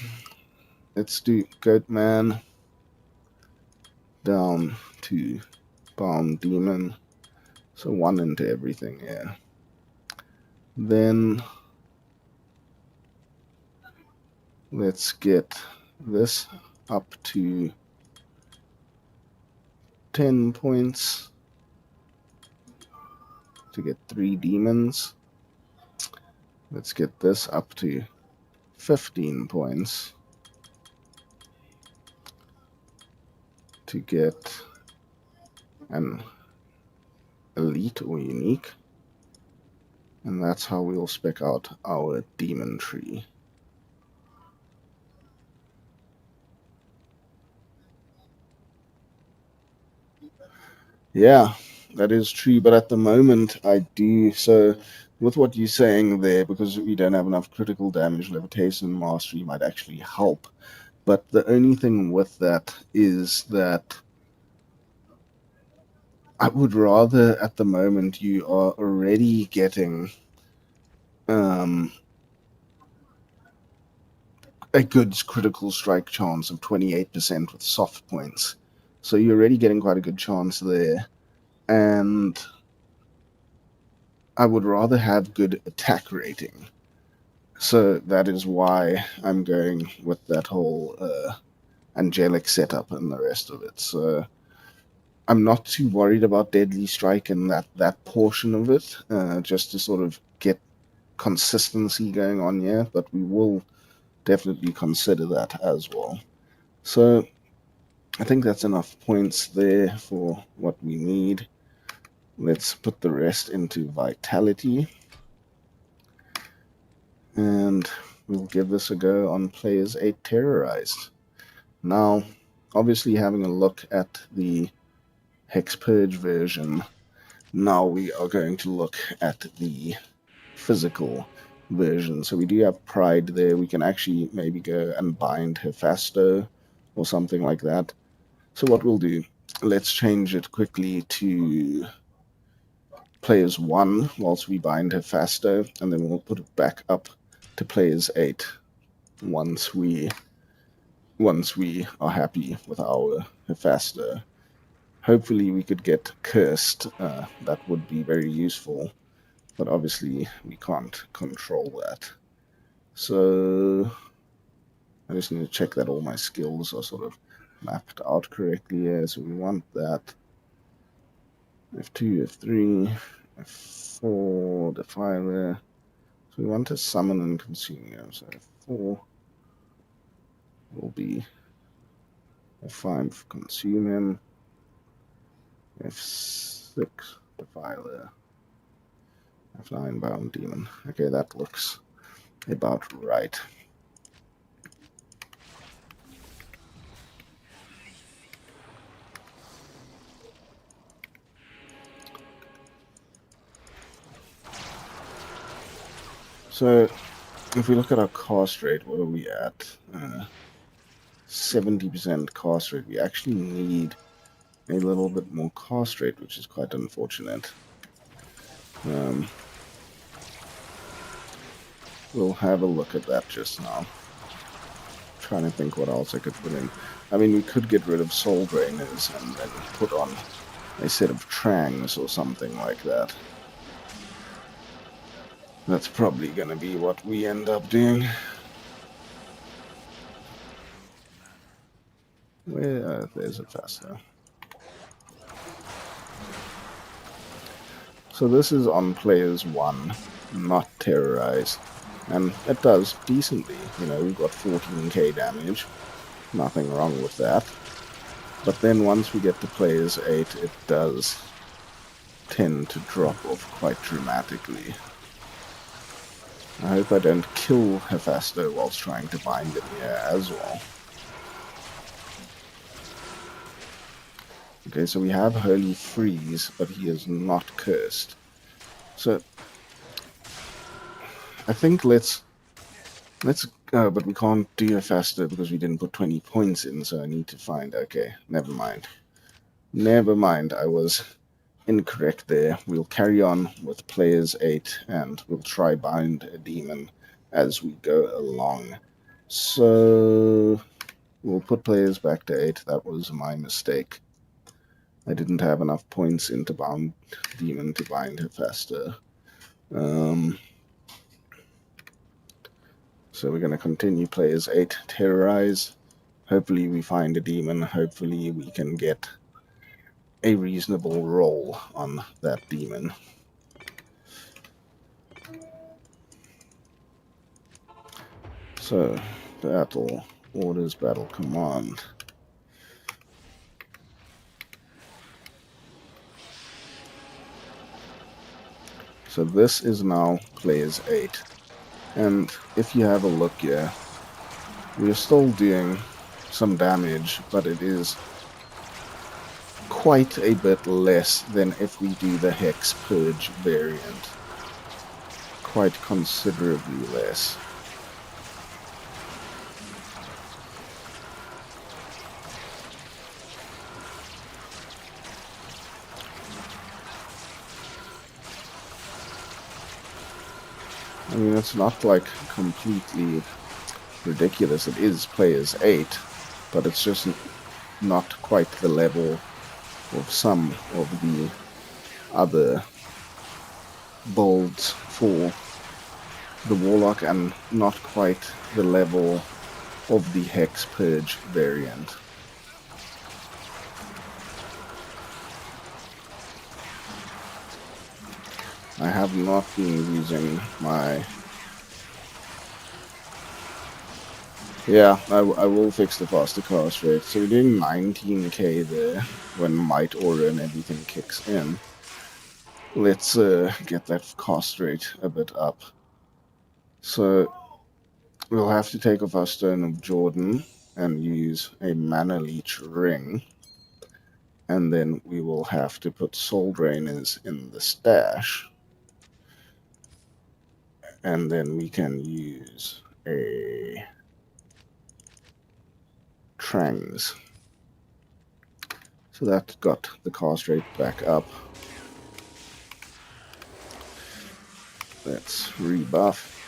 let's do Goatman down to Bound Demon. So 1 into everything, yeah. Then let's get this up to 10 points to get 3 demons. Let's get this up to 15 points to get an elite or unique. And that's how we'll spec out our demon tree. Yeah, that is true, but at the moment I do. So with what you're saying there, because we don't have enough critical damage, Levitation Mastery might actually help. But the only thing with that is that I would rather, at the moment, you are already getting a good critical strike chance of 28% with soft points. So you're already getting quite a good chance there. And I would rather have good attack rating. So that is why I'm going with that whole angelic setup and the rest of it. So I'm not too worried about Deadly Strike and that portion of it, just to sort of get consistency going on here, but we will definitely consider that as well. So I think that's enough points there for what we need. Let's put the rest into Vitality. And we'll give this a go on Players 8 Terrorized. Now, obviously having a look at the Hex Purge version, now we are going to look at the physical version. So we do have Pride there. We can actually maybe go and bind Hephasto or something like that. So what we'll do, let's change it quickly to Players 1 whilst we bind Hephasto, and then we'll put it back up to Players 8 once we are happy with our Hephasto. Hopefully we could get Cursed. That would be very useful, but obviously we can't control that. So I just need to check that all my skills are sort of mapped out correctly here. So we want that F2, F3, F4, Defiler. So we want to summon and consume him. So F4 will be F5 for consume him, F6 Defiler, F9 Bound Demon. Okay, that looks about right. So if we look at our cast rate, what are we at? 70% cast rate. We actually need a little bit more cast rate, which is quite unfortunate. We'll have a look at that just now. Trying to think what else I could put in. I mean, we could get rid of Soul Drainers and then put on a set of Trangs or something like that. That's probably going to be what we end up doing. Well, there's a faster. So this is on Players 1. not terrorize. And it does decently. You know, we've got 14k damage. Nothing wrong with that. But then once we get to players 8, it does tend to drop off quite dramatically. I hope I don't kill Hephaestus whilst trying to bind him here as well. Okay, so we have Holy Freeze, but he is not cursed. So I think let's but we can't do Hephaestus because we didn't put 20 points in, so I need to find, okay, never mind. Never mind, I was incorrect there. We'll carry on with players 8 and we'll try bind a demon as we go along. So we'll put players back to 8. That was my mistake. I didn't have enough points into bound demon to bind Hephaestus. So we're going to continue players 8, terrorize. Hopefully we find a demon. Hopefully we can get a reasonable roll on that demon. So, battle, orders, battle command. So this is now players 8. And if you have a look here, we are still doing some damage, but it is quite a bit less than if we do the Hex Purge variant. Quite considerably less. I mean, it's not like completely ridiculous. It is players 8, but it's just not quite the level of some of the other builds for the Warlock, and not quite the level of the Hex Purge variant. I have not been using my... Yeah, I will fix the faster cast rate. So we're doing 19k there when Might Aura and everything kicks in. Let's get that cast rate a bit up. So we'll have to take off our Stone of Jordan and use a Mana Leech ring. And then we will have to put Soul Drainers in the stash. And then we can use a Trangs. So that got the cast rate back up. Let's rebuff.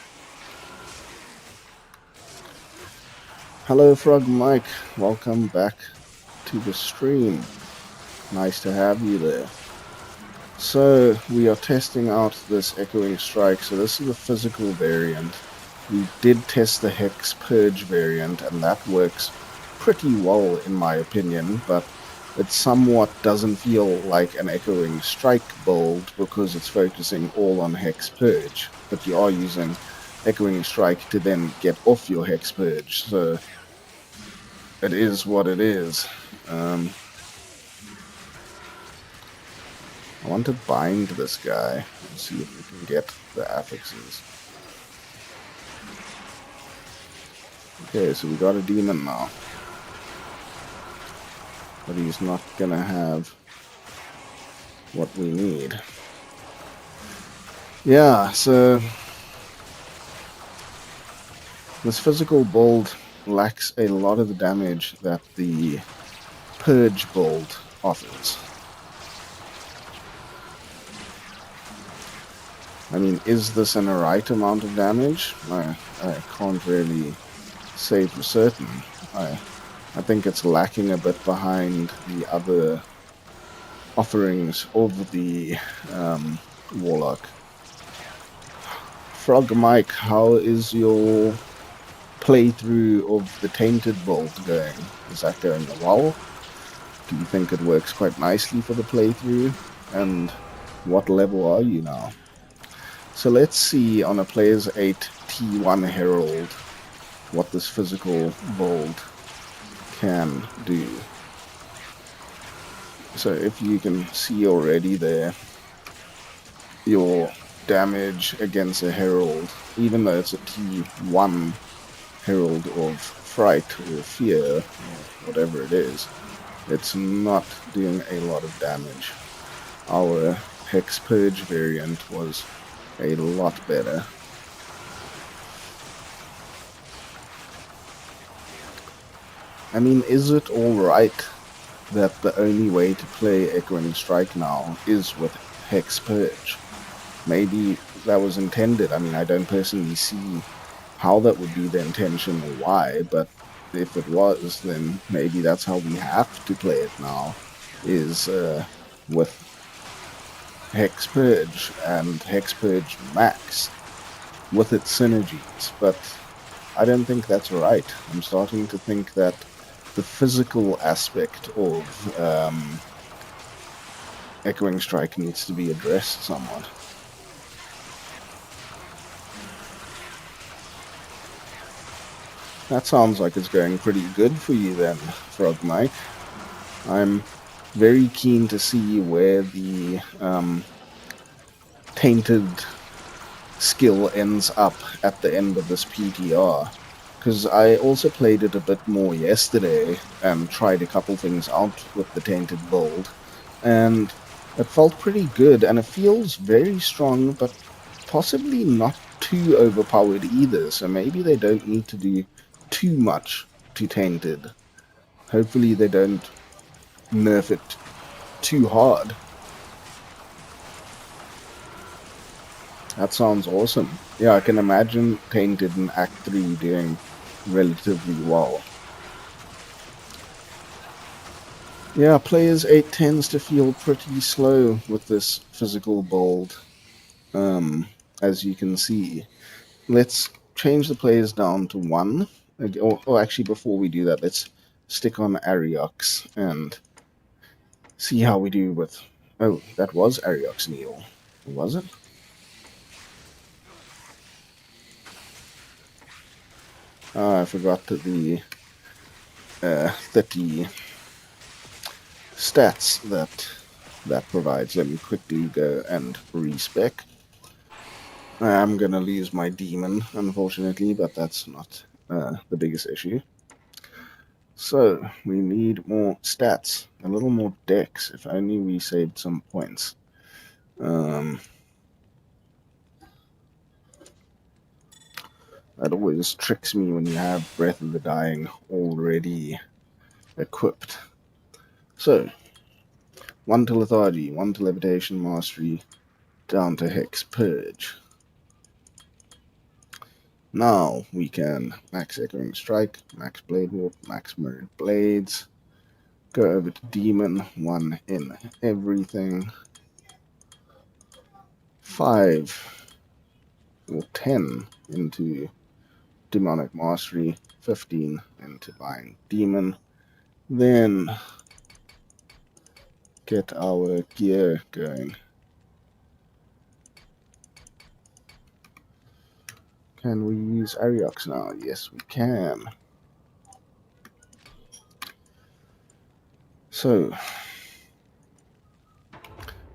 Hello Frog Mike, welcome back to the stream. Nice to have you there. So we are testing out this Echoing Strike. So this is the physical variant. We did test the Hex Purge variant, and that works pretty well in my opinion, but it somewhat doesn't feel like an Echoing Strike build because it's focusing all on Hex Purge, but you are using Echoing Strike to then get off your Hex Purge, so it is what it is. I want to bind this guy and see if we can get the affixes. Okay, so we got a demon now. But he's not gonna have what we need. Yeah, so this physical build lacks a lot of the damage that the Purge build offers. I mean, is this an right amount of damage? I can't really say for certain. I think it's lacking a bit behind the other offerings of the Warlock. Frog Mike, how is your playthrough of the Tainted build going? Is that going well? Do you think it works quite nicely for the playthrough? And what level are you now? So let's see on a Player's 8 T1 Herald what this physical build can do. So if you can see already there, your damage against a Herald, even though it's a T1 Herald of Fright or Fear, or whatever it is, it's not doing a lot of damage. Our Hex Purge variant was a lot better. I mean, is it alright that the only way to play Echoing Stike now is with Hex Purge? Maybe that was intended. I mean, I don't personally see how that would be the intention or why, but if it was, then maybe that's how we have to play it now, is with Hex Purge and Hex Purge Max with its synergies. But I don't think that's right. I'm starting to think that the physical aspect of Echoing Stike needs to be addressed somewhat. That sounds like it's going pretty good for you then, Frog Mike. I'm very keen to see where the tainted skill ends up at the end of this PTR. Because I also played it a bit more yesterday and tried a couple things out with the tainted build. And it felt pretty good, and it feels very strong, but possibly not too overpowered either. So maybe they don't need to do too much to tainted. Hopefully they don't nerf it too hard. That sounds awesome. Yeah, I can imagine Tainted in Act 3 doing relatively well. Yeah, Players 8 tends to feel pretty slow with this physical build, as you can see. Let's change the players down to 1. Or actually, before we do that, let's stick on Ariox and see how we do with... Oh, that was Ariox Neil. Was it? I forgot that the 30 stats that provides. Let me quickly go and respec. I'm gonna lose my demon, unfortunately, but that's not the biggest issue. So, we need more stats, a little more dex, if only we saved some points. That always tricks me when you have Breath of the Dying already equipped. So, 1 to Lethargy, 1 to Levitation Mastery, down to Hex Purge. Now we can max Echoing Strike, max Blade Warp, max Mirrored Blades, go over to Demon, 1 in everything, 5 or 10 into Demonic Mastery, 15 into Buying Demon, then get our gear going. Can we use Ariox now? Yes, we can. So,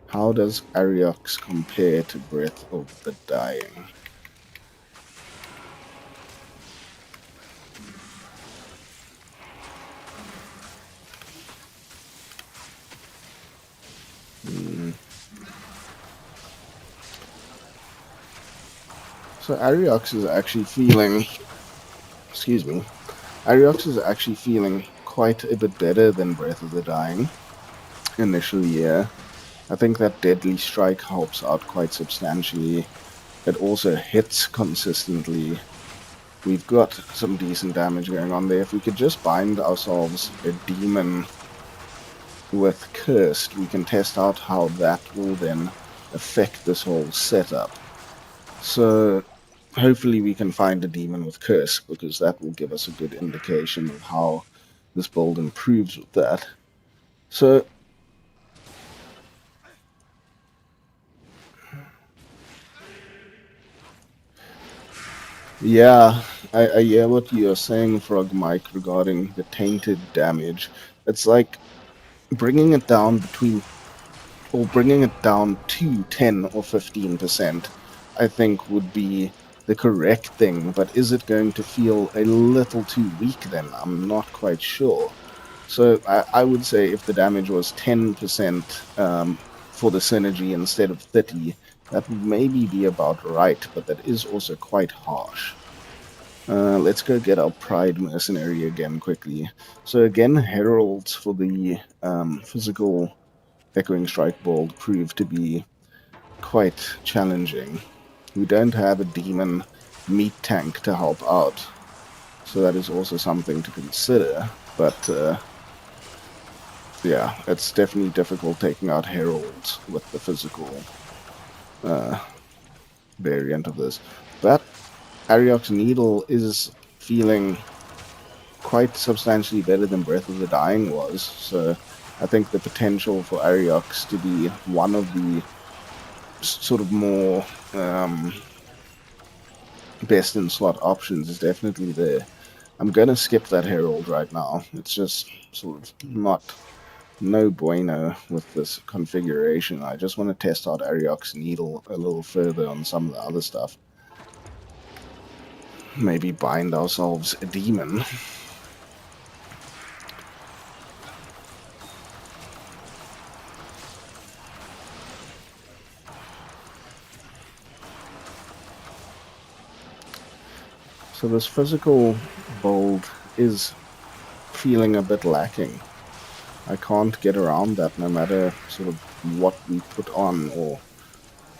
how does Ariox compare to Breath of the Dying? So Ariox is actually feeling, excuse me, Ariox is actually feeling quite a bit better than Breath of the Dying initially, yeah. I think that Deadly Strike helps out quite substantially. It also hits consistently. We've got some decent damage going on there. If we could just bind ourselves a demon with Cursed, we can test out how that will then affect this whole setup. So hopefully we can find a demon with Curse, because that will give us a good indication of how this build improves with that. So Yeah, I hear what you're saying, Frog Mike, regarding the tainted damage. It's like bringing it down between, or bringing it down to 10 or 15%, I think would be the correct thing. But is it going to feel a little too weak then? I'm not quite sure. So I would say if the damage was 10% for the synergy instead of 30, that would maybe be about right, but that is also quite harsh. Let's go get our Pride Mercenary again quickly. So again, Heralds for the physical Echoing Strike Bolt proved to be quite challenging. We don't have a demon meat tank to help out, so that is also something to consider. But yeah, it's definitely difficult taking out Heralds with the physical uh, variant of this. But Ariok's Needle is feeling quite substantially better than Breath of the Dying was. So I think the potential for Ariox to be one of the sort of more best in slot options is definitely there. I'm gonna skip that Herald right now. It's just sort of not no bueno with this configuration. I just want to test out Ariox Needle a little further on some of the other stuff. Maybe bind ourselves a demon. So this physical build is feeling a bit lacking. I can't get around that no matter sort of what we put on or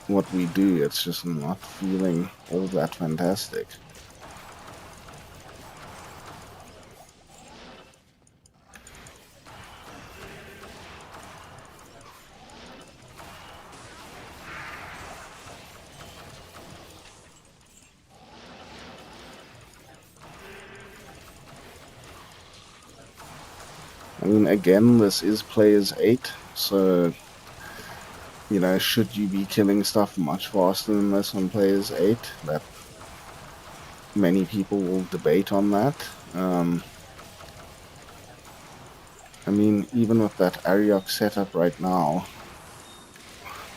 what we do. It's just not feeling all that fantastic. I mean, again, this is players 8, so, you know, should you be killing stuff much faster than this on players 8? That many people will debate on that. I mean, even with that Ariok setup right now,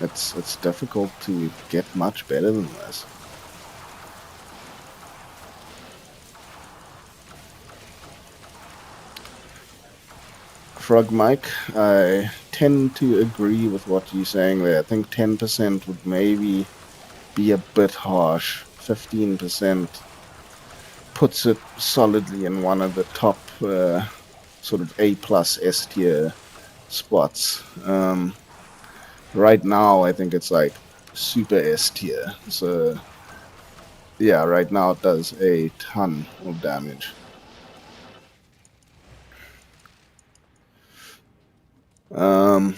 it's difficult to get much better than this. Frog Mike, I tend to agree with what you're saying there. I think 10% would maybe be a bit harsh. 15% puts it solidly in one of the top sort of A plus S tier spots. Right now, I think it's like super S tier. So yeah, right now it does a ton of damage. Um,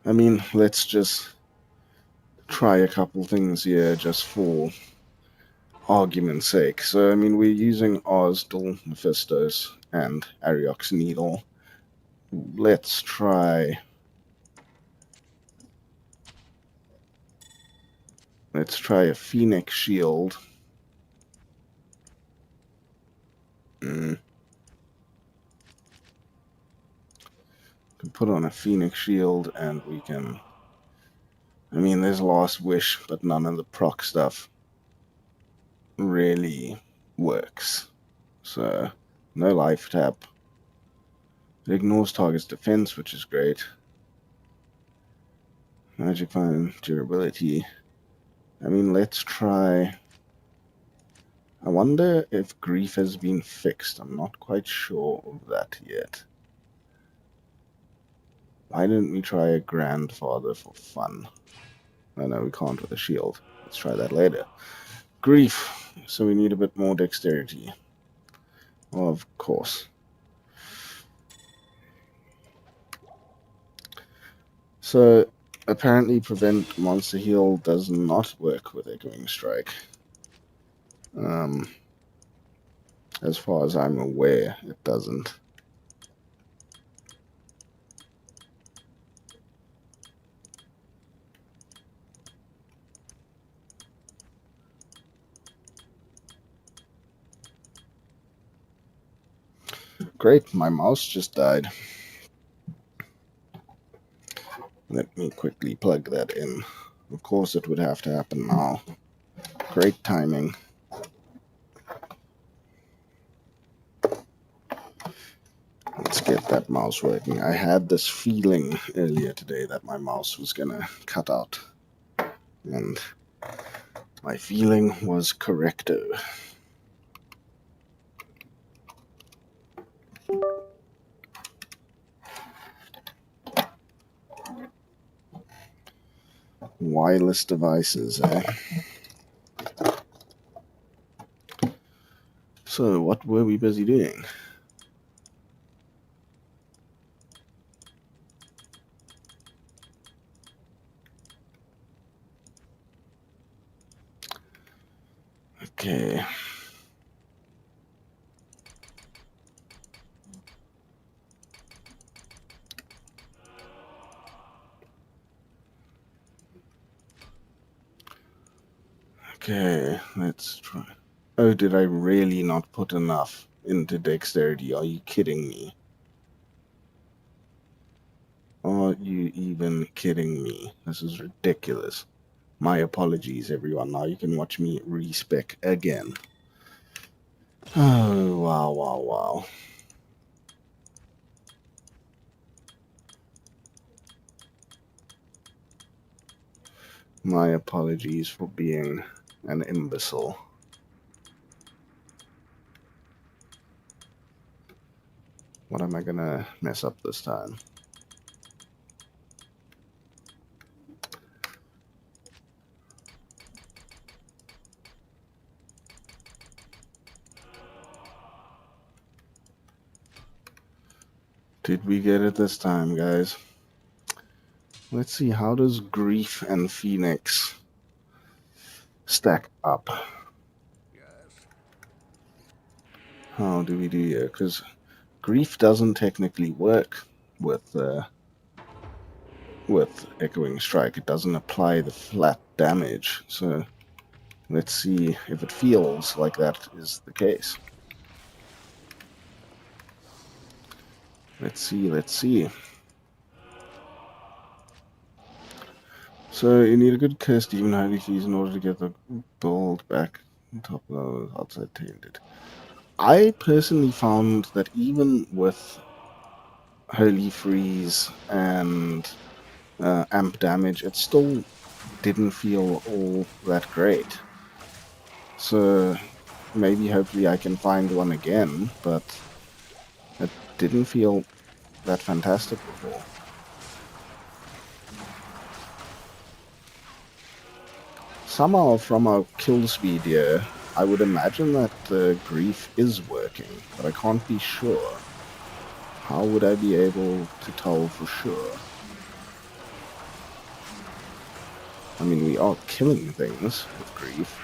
I mean, let's just try a couple things here just for argument's sake. So, I mean, we're using Ozdal, Mephistos, and Ariox Needle. Let's try. Let's try a Phoenix Shield. Mm. Can put on a Phoenix Shield, and we can. I mean, there's Last Wish, but none of the proc stuff really works. So, no life tap. It ignores target's defense, which is great. Magic Fine durability. I mean, let's try. I wonder if grief has been fixed. I'm not quite sure of that yet. Why didn't we try a grandfather for fun? Oh no, we can't with a shield. Let's try that later. Grief. So we need a bit more dexterity. Of course. So apparently prevent monster heal does not work with Echoing Strike. Um, as far as I'm aware, it doesn't. great, my mouse just died. Let me quickly plug that in. Of course it would have to happen now. Great timing. Let's get that mouse working. I had this feeling earlier today that my mouse was gonna cut out. And my feeling was correcto. Wireless devices, eh? So, what were we busy doing? Okay. Okay, let's try. Oh, did I really not put enough into dexterity? Are you kidding me? Are you even kidding me? This is ridiculous. My apologies, everyone. Now you can watch me respec again. Oh, wow, wow, wow. My apologies for being an imbecile. What am I gonna mess up this time? Did we get it this time, guys? Let's see, how does Grief and Phoenix stack up? How do we do here? Because Grief doesn't technically work with Echoing Strike. It doesn't apply the flat damage. So let's see if it feels like that is the case. Let's see, let's see. So you need a good curse demon highly keys in order to get the build back on top of the outside tainted. I personally found that even with Holy Freeze and amp damage, it still didn't feel all that great. So maybe hopefully I can find one again, but it didn't feel that fantastic before. Somehow from our kill speed here, I would imagine that the Grief is working, but I can't be sure. How would I be able to tell for sure? I mean, we are killing things with Grief.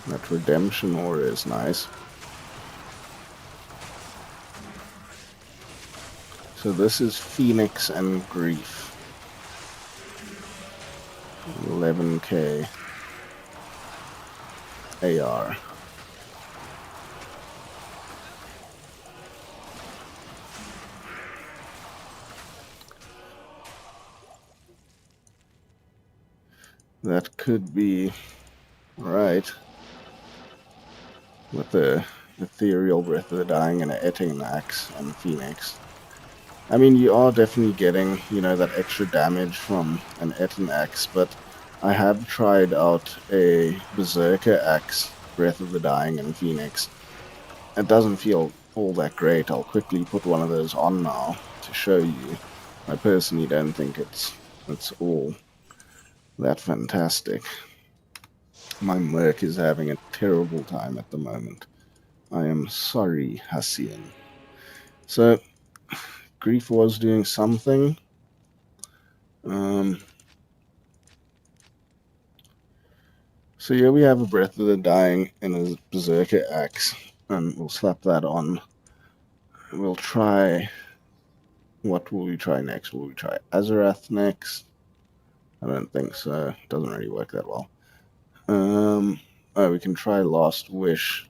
That redemption aura is nice. So this is Phoenix and Grief. 11k AR. That could be right. With the Ethereal Breath of the Dying and an Echoing Axe and Phoenix. I mean, you are definitely getting, you know, that extra damage from an Eton Axe, but I have tried out a Berserker Axe, Breath of the Dying, and Phoenix. It doesn't feel all that great. I'll quickly put one of those on now to show you. I personally don't think it's all that fantastic. My Merc is having a terrible time at the moment. I am sorry, Hassian. So, Grief was doing something. So here we have a Breath of the Dying and a Berserker Axe, and we'll slap that on. We'll try... What will we try next? Will we try Azarath next? I don't think so. It doesn't really work that well. Oh, we can try Last Wish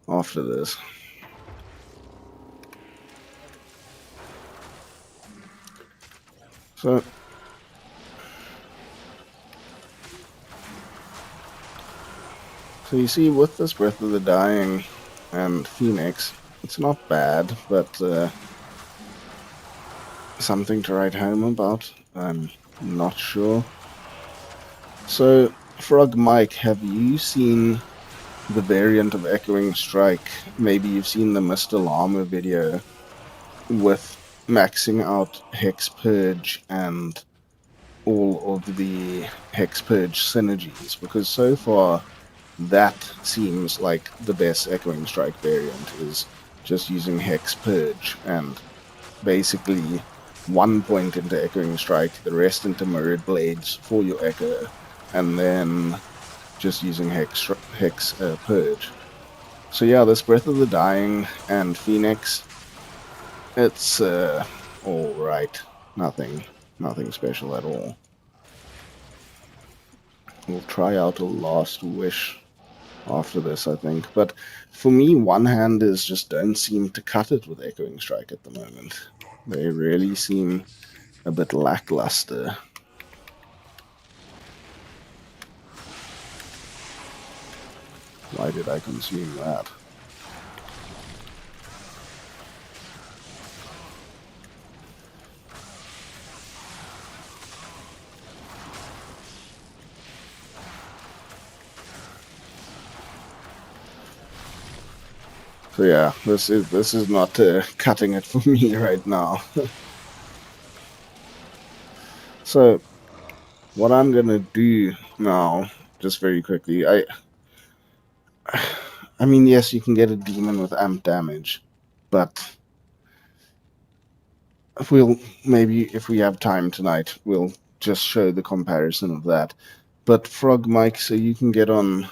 after this. So you see, with this Breath of the Dying and Phoenix, it's not bad, but something to write home about? I'm not sure. So, Frog Mike, have you seen the variant of Echoing Strike? Maybe you've seen the Mr. Llama video with maxing out Hex Purge and all of the Hex Purge synergies, because so far that seems like the best Echoing Strike variant is just using Hex Purge and basically 1 point into Echoing Strike, the rest into Mirrored Blades for your Echo, and then just using Hex Purge. So yeah, this Breath of the Dying and Phoenix, it's alright. Nothing special at all. We'll try out a Last Wish after this, I think. But for me, one hand is just don't seem to cut it with Echoing Strike at the moment. They really seem a bit lackluster. Why did I consume that? So yeah, this is not cutting it for me right now. So what I'm gonna do now, just very quickly, I mean, yes, you can get a demon with amp damage, but maybe if we have time tonight, we'll just show the comparison of that. But Frog Mike, so you can get on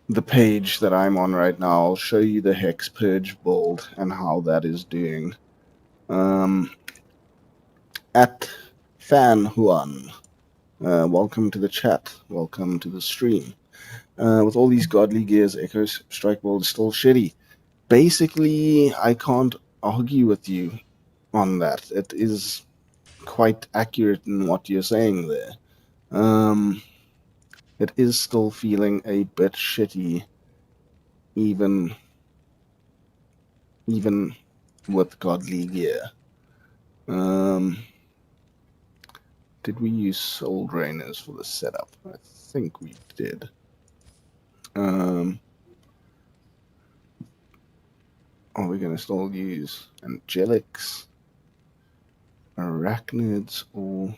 the page that I'm on right now. I'll show you the Hex Purge build and how that is doing. At Fan Huan, welcome to the chat. Welcome to the stream. With all these godly gears, Echo Strike build is still shitty. Basically, I can't argue with you on that. It is quite accurate in what you're saying there. It is still feeling a bit shitty, even with godly gear. Did we use soul drainers for the setup? I think we did. Are we going to still use angelics, arachnids, or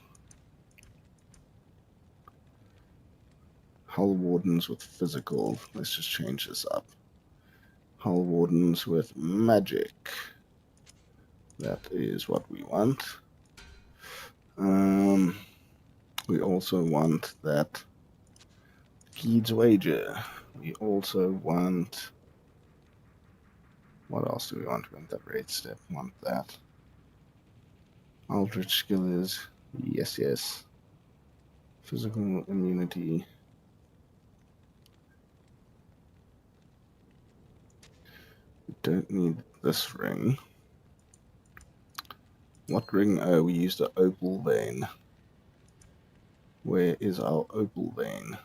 hull wardens with physical? Let's just change this up. Hull wardens with magic. That is what we want. We also want that Keeds Wager. We also want... What else do we want? We want that Raid Step. Want that. Aldrich Skill is... Yes, yes. Physical immunity. We don't need this ring. What ring? Oh, we used the Opal Vein. Where is our Opal Vein?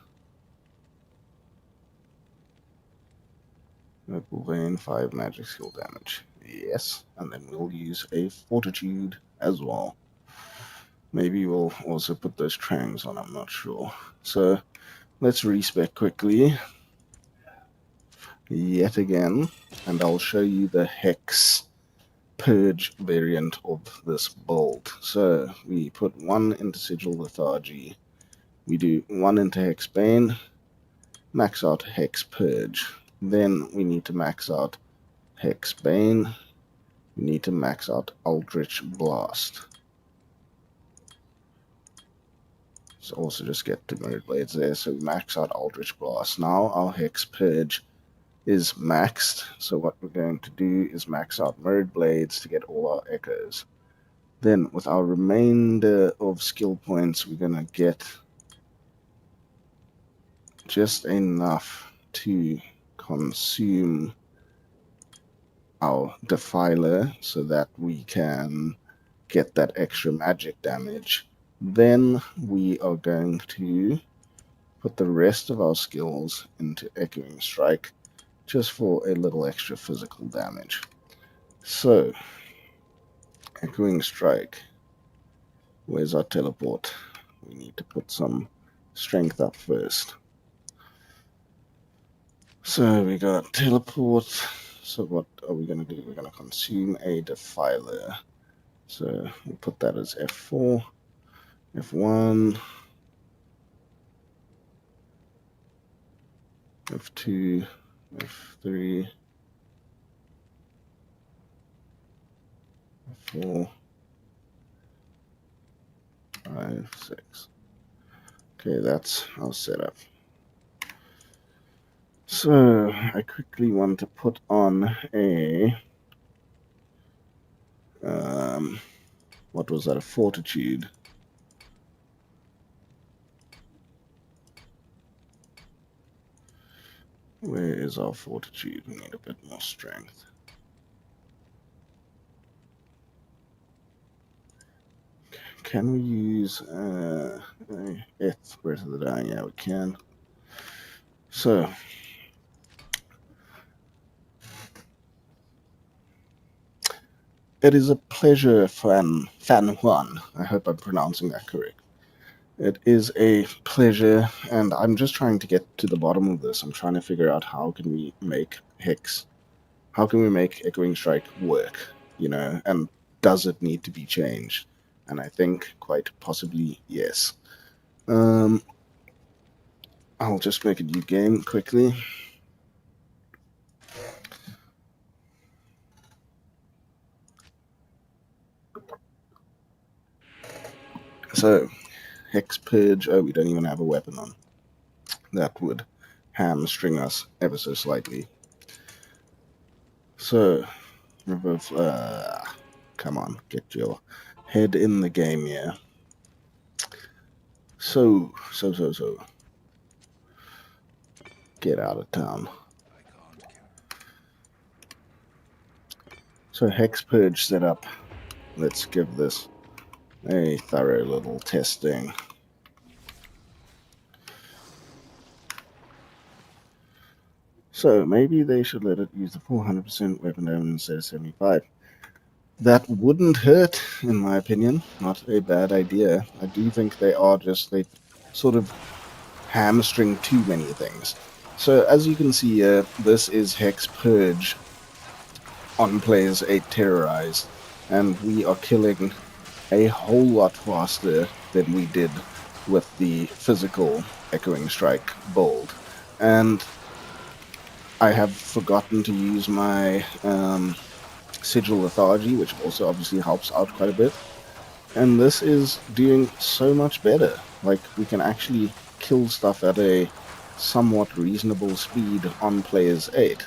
Opal Vein, 5 magic skill damage. Yes, and then we'll use a Fortitude as well. Maybe we'll also put those trangs on, I'm not sure. So let's respec quickly. Yet again, and I'll show you the Hex Purge variant of this build. So we put 1 into Sigil Lethargy. We do 1 into Hexbane, max out Hex Purge. Then we need to max out Hexbane. We need to max out Eldritch Blast. So also just get to Mirrored Blades there. So we max out Eldritch Blast. Now our Hex Purge is maxed. So what we're going to do is max out Mirrored Blades to get all our echoes. Then with our remainder of skill points, we're going to get just enough to consume our Defiler so that we can get that extra magic damage. Then we are going to put the rest of our skills into Echoing Strike just for a little extra physical damage. So, Echoing Strike. Where's our teleport? We need to put some strength up first. So we got teleport. So what are we going to do? We're going to consume a Defiler. So we'll put that as F4, F1, F2, F3, F4, 5, 6. Okay, that's our setup. So I quickly want to put on a what was that? A Fortitude. Where is our Fortitude? We need a bit more strength. Can we use F Breath of the Dying? Yeah, we can. So it is a pleasure, Fan Juan. I hope I'm pronouncing that correct. It is a pleasure, and I'm just trying to get to the bottom of this. I'm trying to figure out how can we make Hex, how can we make Echoing Strike work, and does it need to be changed? And I think quite possibly yes. I'll just make a new game quickly. So, Hex Purge. Oh, we don't even have a weapon on. That would hamstring us ever so slightly. So, come on, get your head in the game here. So. Get out of town. So, Hex Purge setup. Let's give this a thorough little testing. So, maybe they should let it use the 400% weapon damage instead of 75. That wouldn't hurt, in my opinion. Not a bad idea. I do think they sort of hamstring too many things. So as you can see here, this is Hex Purge on players 8 Terrorized, and we are killing a whole lot faster than we did with the physical Echoing Strike build. And I have forgotten to use my Sigil Lethargy, which also obviously helps out quite a bit. And this is doing so much better. Like, we can actually kill stuff at a somewhat reasonable speed on players 8.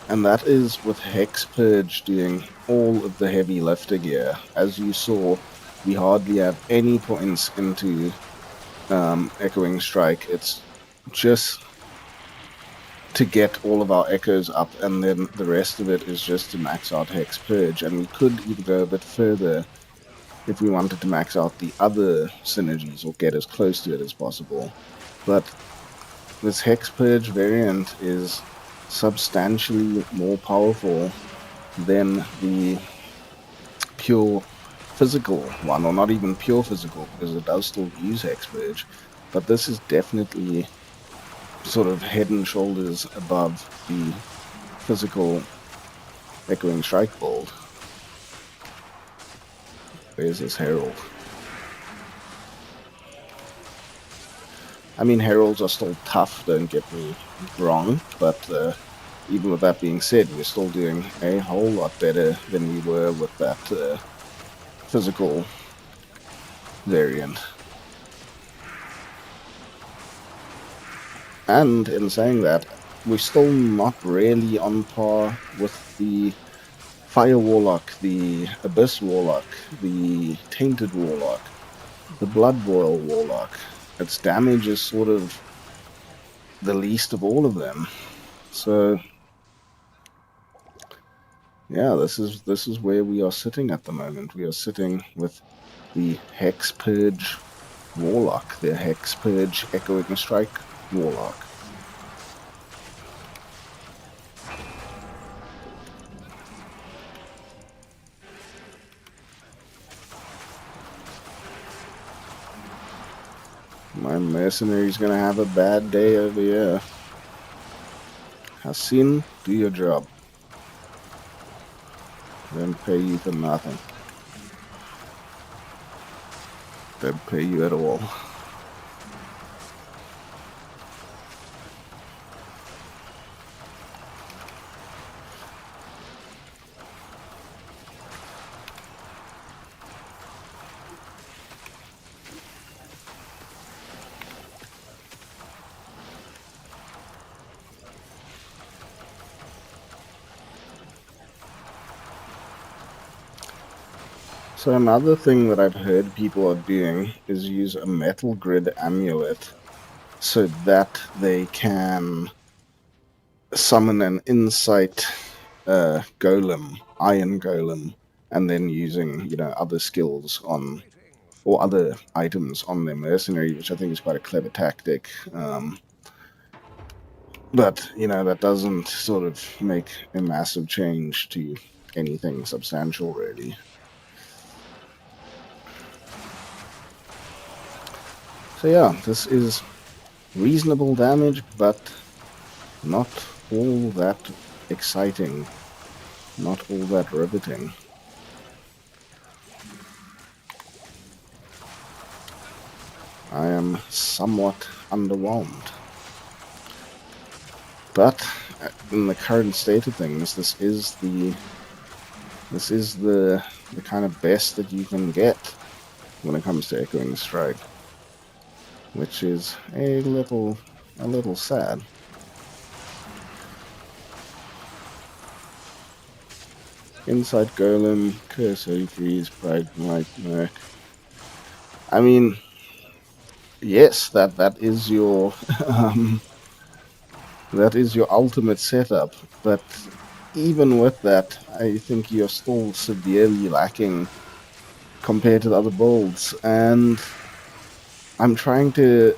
And that is with Hex Purge doing all of the heavy lifting here. As you saw, we hardly have any points into Echoing Strike. It's just to get all of our echoes up, and then the rest of it is just to max out Hex Purge. And we could even go a bit further if we wanted to max out the other synergies or get as close to it as possible. But this Hex Purge variant is substantially more powerful than the pure physical one, or not even pure physical, because it does still use Hex Purge. But this is definitely sort of head and shoulders above the physical Echoing Strike build. Where's this Herald? I mean, Heralds are still tough, don't get me wrong, but even with that being said, we're still doing a whole lot better than we were with that physical variant. And in saying that, we're still not really on par with the Fire Warlock, the Abyss Warlock, the Tainted Warlock. the Blood Boil Warlock. Its damage is sort of the least of all of them. So yeah, this is where we are sitting at the moment. We are sitting with the Hex Purge Warlock, the Hex Purge Echoing Stike Warlock. My mercenary's gonna have a bad day over here. Hassin, do your job. Don't pay you for nothing. Don't pay you at all. So another thing that I've heard people are doing is use a metal grid amulet so that they can summon an insight golem, iron golem, and then using, other skills on or other items on their mercenary, which I think is quite a clever tactic. But, that doesn't sort of make a massive change to anything substantial, really. So yeah, this is reasonable damage, but not all that exciting, not all that riveting. I am somewhat underwhelmed. But in the current state of things, this is the kind of best that you can get when it comes to Echoing Strike, which is a little sad. Inside Golem, Curse Holy Freeze, Pride Light Merc. I mean, yes, that is your that is your ultimate setup, but even with that, I think you're still severely lacking compared to the other builds, and I'm trying to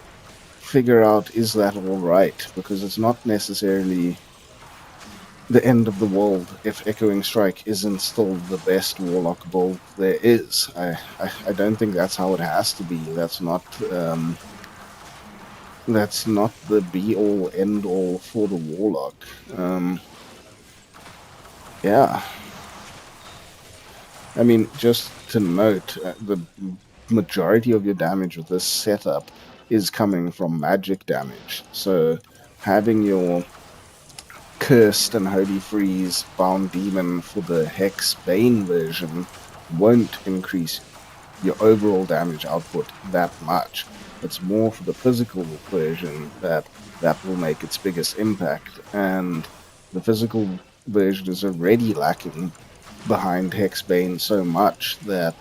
figure out, is that all right? Because it's not necessarily the end of the world if Echoing Strike isn't still the best Warlock build there is. I don't think that's how it has to be. That's not the be-all, end-all for the Warlock. Yeah. I mean, just to note, the majority of your damage with this setup is coming from magic damage. So having your Cursed and Holy Freeze Bound Demon for the Hex Bane version won't increase your overall damage output that much. It's more for the physical version that will make its biggest impact, and the physical version is already lacking behind Hexbane so much that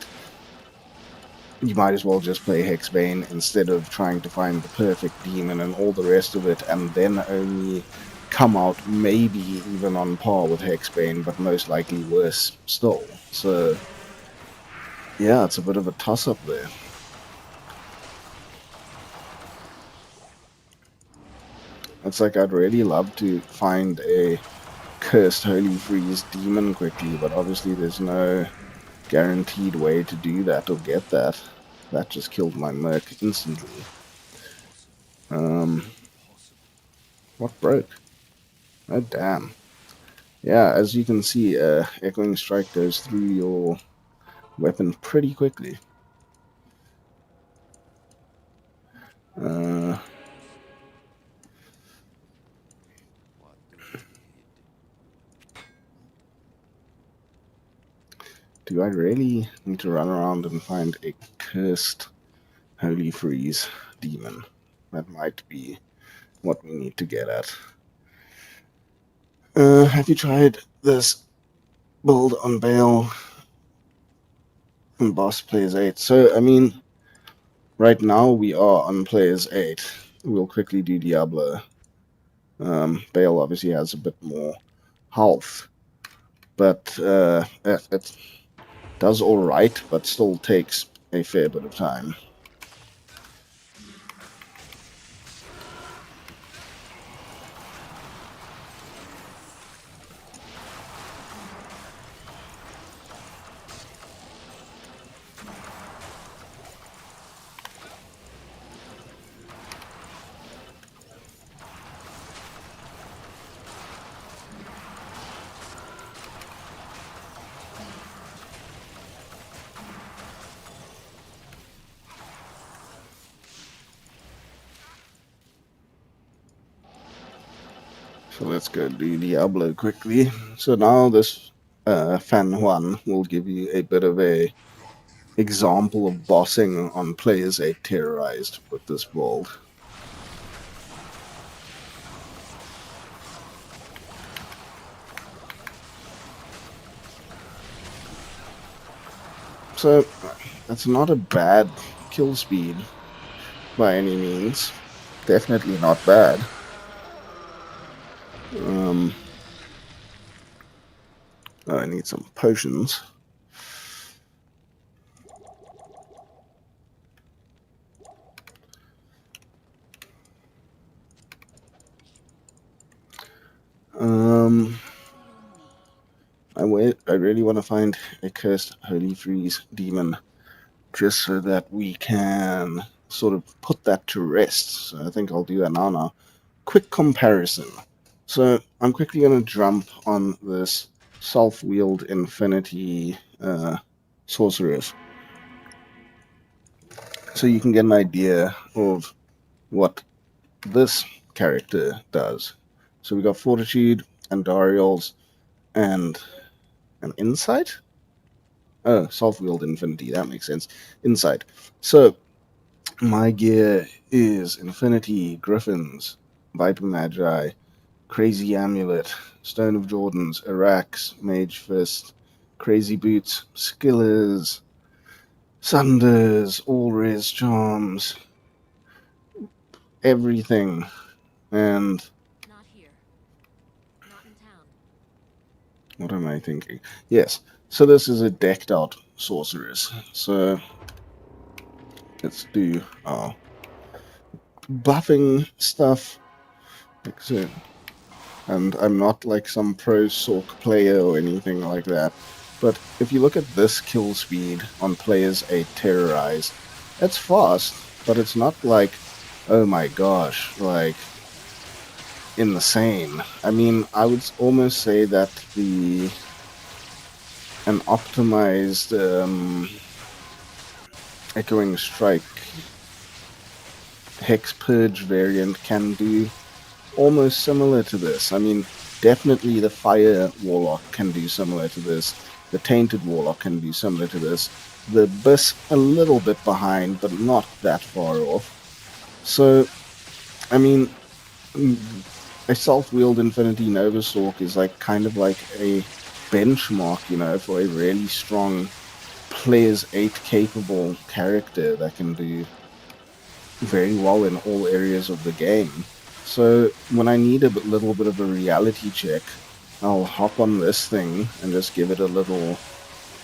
you might as well just play Hexbane instead of trying to find the perfect demon and all the rest of it, and then only come out maybe even on par with Hexbane, but most likely worse still. So yeah, it's a bit of a toss-up there. It's like I'd really love to find a Cursed Holy Freeze demon quickly, but obviously there's no guaranteed way to do that or get that. That just killed my Merc instantly. What broke? Oh, damn. Yeah, as you can see, Echoing Strike goes through your weapon pretty quickly. Do I really need to run around and find a Cursed Holy Freeze demon? That might be what we need to get at. Have you tried this build on Bale? And Boss plays 8. So, I mean, right now we are on players 8. We'll quickly do Diablo. Bale obviously has a bit more health, but it does alright, but still takes a fair bit of time. So let's go do Diablo quickly. So now this Fan 1 will give you a bit of a example of bossing on players 8 terrorized with this build. So that's not a bad kill speed by any means. Definitely not bad. I need some potions. I really want to find a cursed Holy Freeze demon just so that we can sort of put that to rest. So I think I'll do that now. Quick comparison. So I'm quickly going to jump on this self-wheeled infinity sorceress, so you can get an idea of what this character does. So we got Fortitude and Dariel's and an Insight. Oh, self-wheeled infinity. That makes sense. Insight. So my gear is Infinity, Griffins, Viper Magi, Crazy Amulet, Stone of Jordans, Arax, Mage Fist, Crazy Boots, Skillers, Sunders, All Res Charms, everything. And not here. Not in town. What am I thinking? Yes, so this is a decked out sorceress. So let's do our buffing stuff. So, and I'm not like some pro Sorc player or anything like that. But if you look at this kill speed on players 8 terrorized, it's fast, but it's not like, oh my gosh, like insane. I mean, I would almost say that an optimized Echoing Stike Hex Purge variant can do almost similar to this. I mean, definitely the Fire Warlock can do similar to this. The Tainted Warlock can do similar to this. The Abyss a little bit behind, but not that far off. So, I mean, a self-wheeled Infinity Nova Sorc is like kind of like a benchmark, you know, for a really strong players 8 capable character that can do very well in all areas of the game. So when I need a little bit of a reality check, I'll hop on this thing and just give it a little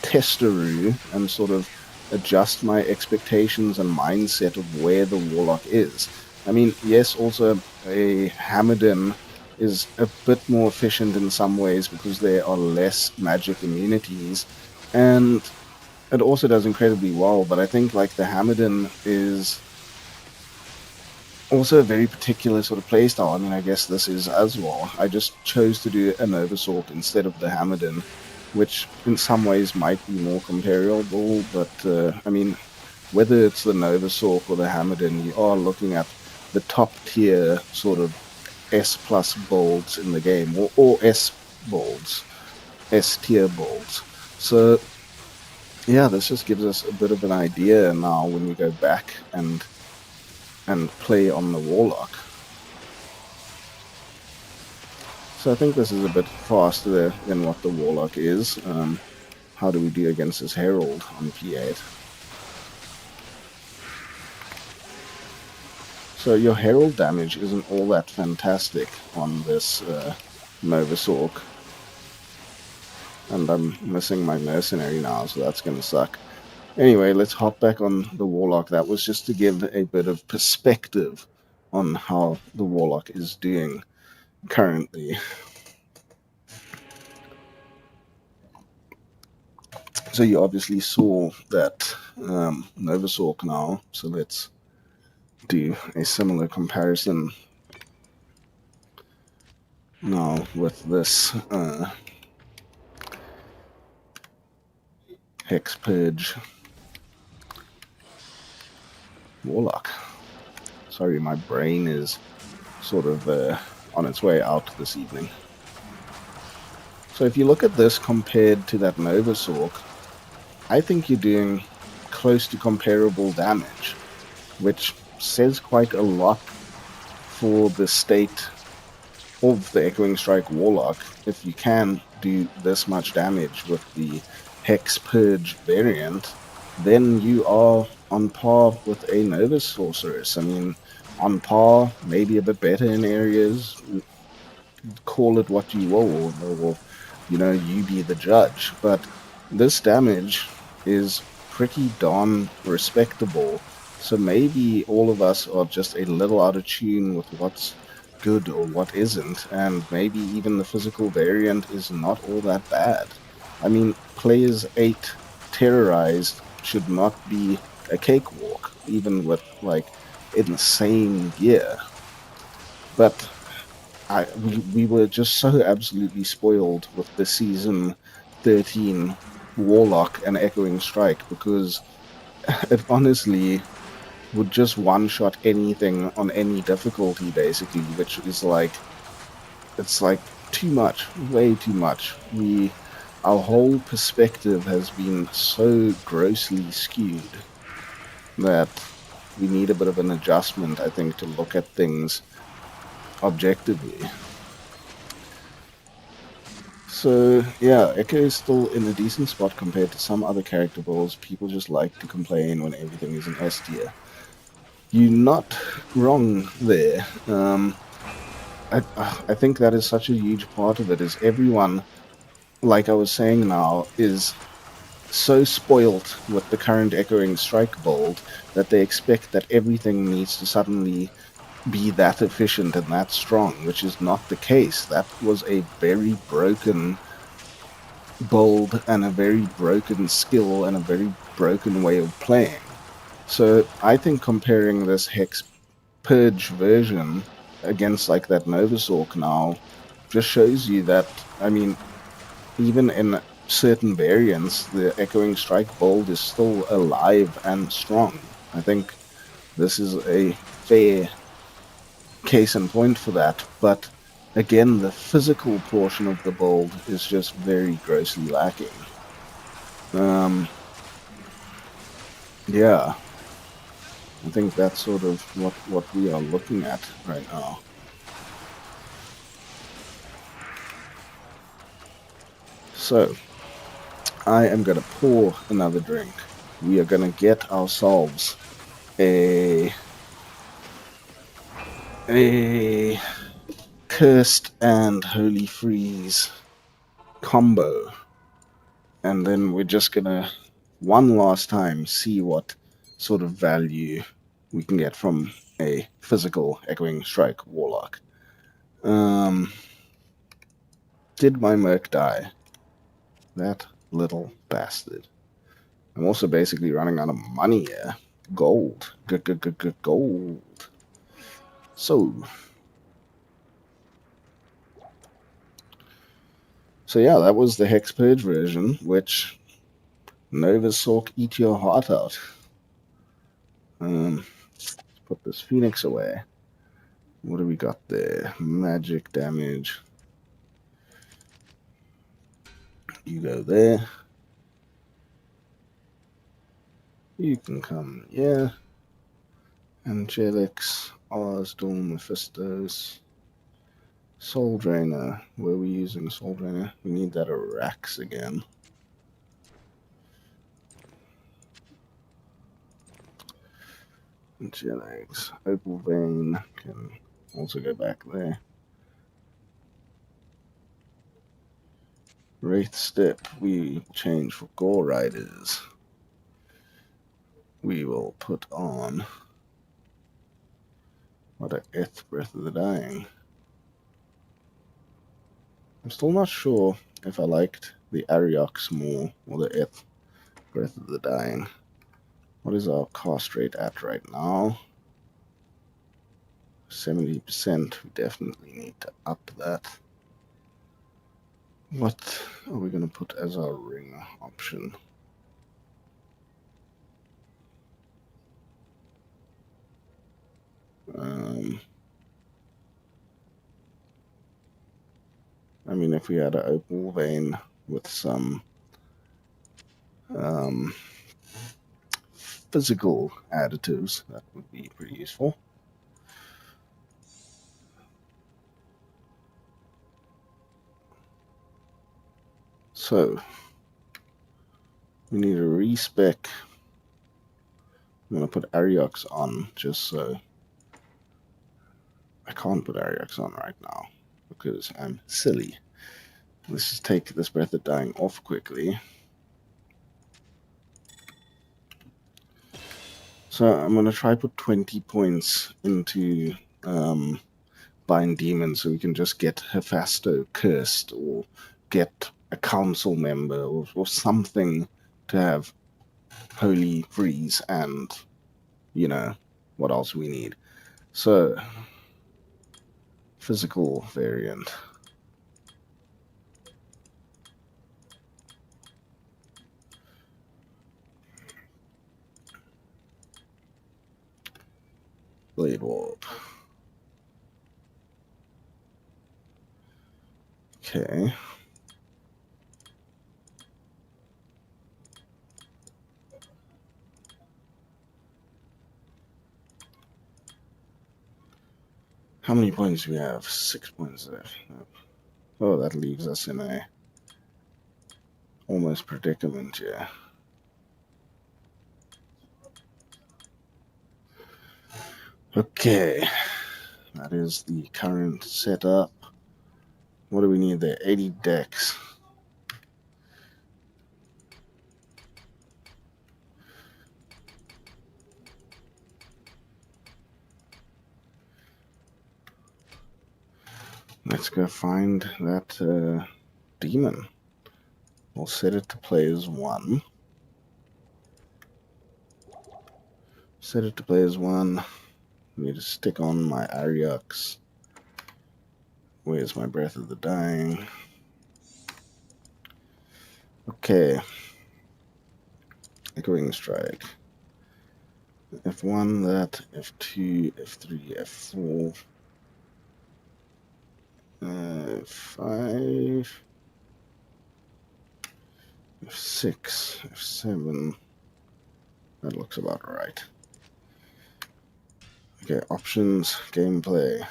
testeroo and sort of adjust my expectations and mindset of where the Warlock is. I mean, yes, also a Hamadin is a bit more efficient in some ways because there are less magic immunities, and it also does incredibly well, but I think like the Hamadin is also a very particular sort of playstyle. I mean, I guess this is as well. I just chose to do a Nova Sorc instead of the Hamadin, which in some ways might be more comparable, but I mean, whether it's the Nova Sorc or the Hamadin, you are looking at the top tier sort of S plus builds in the game, or S builds, S tier builds. So yeah, this just gives us a bit of an idea now when we go back and play on the Warlock. So I think this is a bit faster than what the Warlock is. How do we do against this Herald on P8? So your herald damage isn't all that fantastic on this Novasork. And I'm missing my mercenary now, so that's going to suck. Anyway, let's hop back on the Warlock. That was just to give a bit of perspective on how the Warlock is doing currently. So you obviously saw that Novasork now, so let's do a similar comparison now with this Hex Purge Warlock. Sorry, my brain is sort of on its way out this evening. So if you look at this compared to that Novasork, I think you're doing close to comparable damage, which says quite a lot for the state of the Echoing Strike Warlock. If you can do this much damage with the Hex Purge variant, then you are on par with a Nova Sorceress. I mean, on par, maybe a bit better in areas. Call it what you will, or you be the judge. But this damage is pretty darn respectable. So maybe all of us are just a little out of tune with what's good or what isn't, and maybe even the physical variant is not all that bad. I mean, players 8 terrorized should not be a cakewalk, even with like insane gear. But we were just so absolutely spoiled with the season 13 Warlock and Echoing Strike, because it honestly would just one-shot anything on any difficulty, basically, which is like, it's like too much, way too much. Our whole perspective has been so grossly skewed that we need a bit of an adjustment, I think, to look at things objectively. So, yeah, Echo is still in a decent spot compared to some other character builds. People just like to complain when everything is an S tier. You're not wrong there. I think that is such a huge part of it, is everyone, like I was saying now, is so spoilt with the current Echoing Strike build that they expect that everything needs to suddenly be that efficient and that strong, which is not the case. That was a very broken build and a very broken skill and a very broken way of playing. So I think comparing this Hex Purge version against like that Novasork now just shows you that, I mean, even in certain variants, the Echoing Strike build is still alive and strong. I think this is a fair case in point for that, but again, the physical portion of the build is just very grossly lacking. Yeah, I think that's sort of what we are looking at right now. So, I am going to pour another drink. We are going to get ourselves a Cursed and Holy Freeze combo. And then we're just going to, one last time, see what sort of value we can get from a physical Echoing Strike Warlock. Did my Merc die? That little bastard. I'm also basically running out of money here. Gold. Gold. So yeah, that was the Hex Purge version, which Novasork eat your heart out. Let's put this Phoenix away. What do we got there? Magic damage. You go there. You can come here. Angelics, Arsdal, Mephistos. Soul Drainer. Where are we using Soul Drainer? We need that Arax again. GLX. Opal Vein can also go back there. Wraith Step, we change for Gore Riders. We will put on what a Eth Breath of the Dying. I'm still not sure if I liked the Ariox more or the Eth Breath of the Dying. What is our cast rate at right now? 70%. We definitely need to up that. What are we going to put as our ring option? I mean, if we had an opal vein with some physical additives, that would be pretty useful. So, we need a respec. I'm going to put Ariox on just so. I can't put Ariox on right now because I'm silly. Let's just take this Breath of Dying off quickly. So I'm going to try put 20 points into Bind Demon so we can just get Hephasto cursed or get a council member or something to have Holy Freeze and, you know, what else we need. So, physical variant. Blade Warp. Okay. How many points do we have? 6 points left. Oh, that leaves us in a almost predicament here. Okay. That is the current setup. What do we need there? 80 decks. Let's go find that demon. We'll set it to play as 1. Set it to play as 1. I need to stick on my Ariox. Where's my Breath of the Dying? Okay. Echoing Strike. F1 that, F2, F3, F4, F5, F6, F7. That looks about right. Okay, options, gameplay.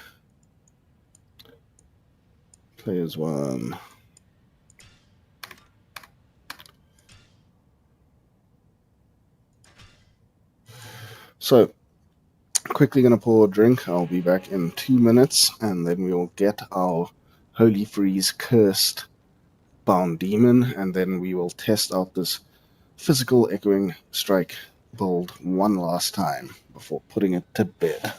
Play as 1. So, quickly going to pour a drink. I'll be back in 2 minutes, and then we'll get our Holy Freeze cursed bound demon, and then we will test out this physical Echoing Strike build one last time before putting it to bed.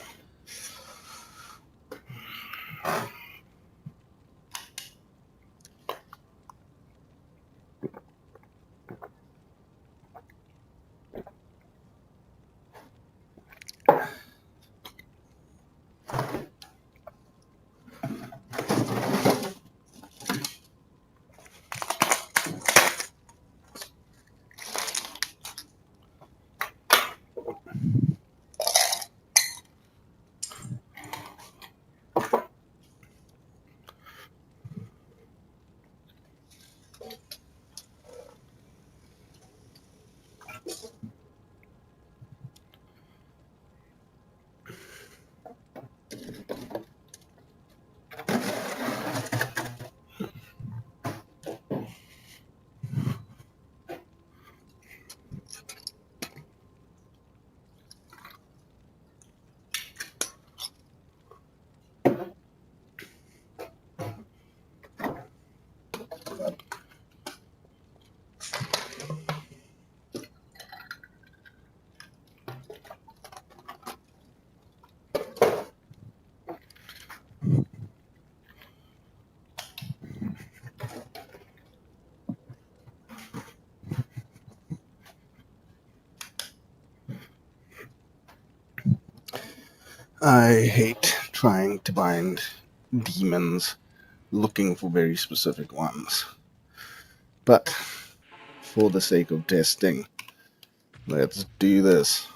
I hate trying to bind demons, looking for very specific ones. But for the sake of testing, let's do this.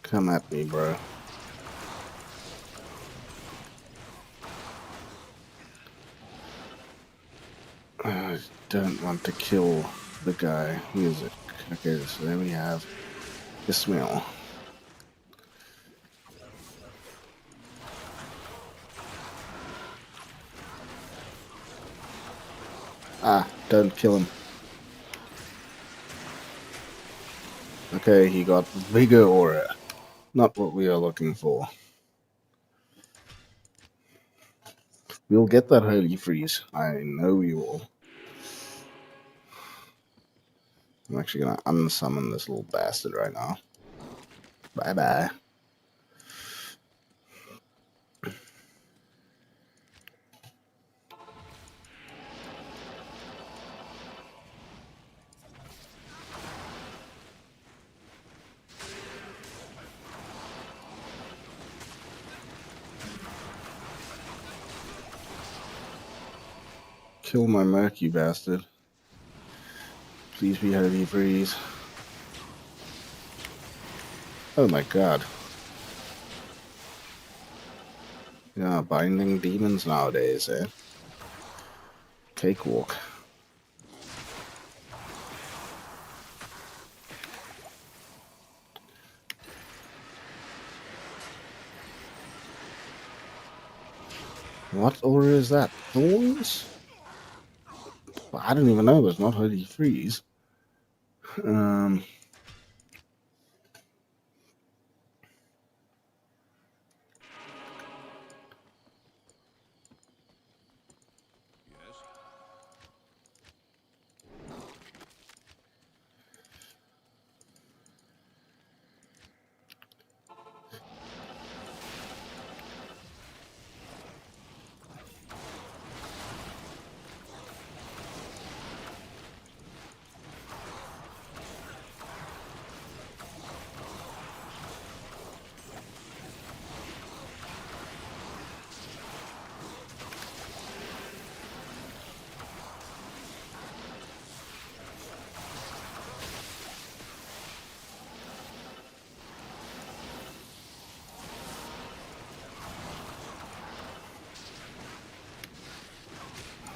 Come at me, bro. I don't want to kill the guy. Who is it? Okay, so there we have Ismail. Ah, don't kill him. Okay, he got Vigor Aura. Not what we are looking for. We'll get that Holy Freeze. I know we will. I'm actually gonna unsummon this little bastard right now. Bye-bye. Kill my merc, you bastard. Please be Holy Freeze. Oh my god. Yeah, binding demons nowadays, eh? Cakewalk. What aura is that? Thorns? Well, I don't even know. It's not Holy Freeze. Um,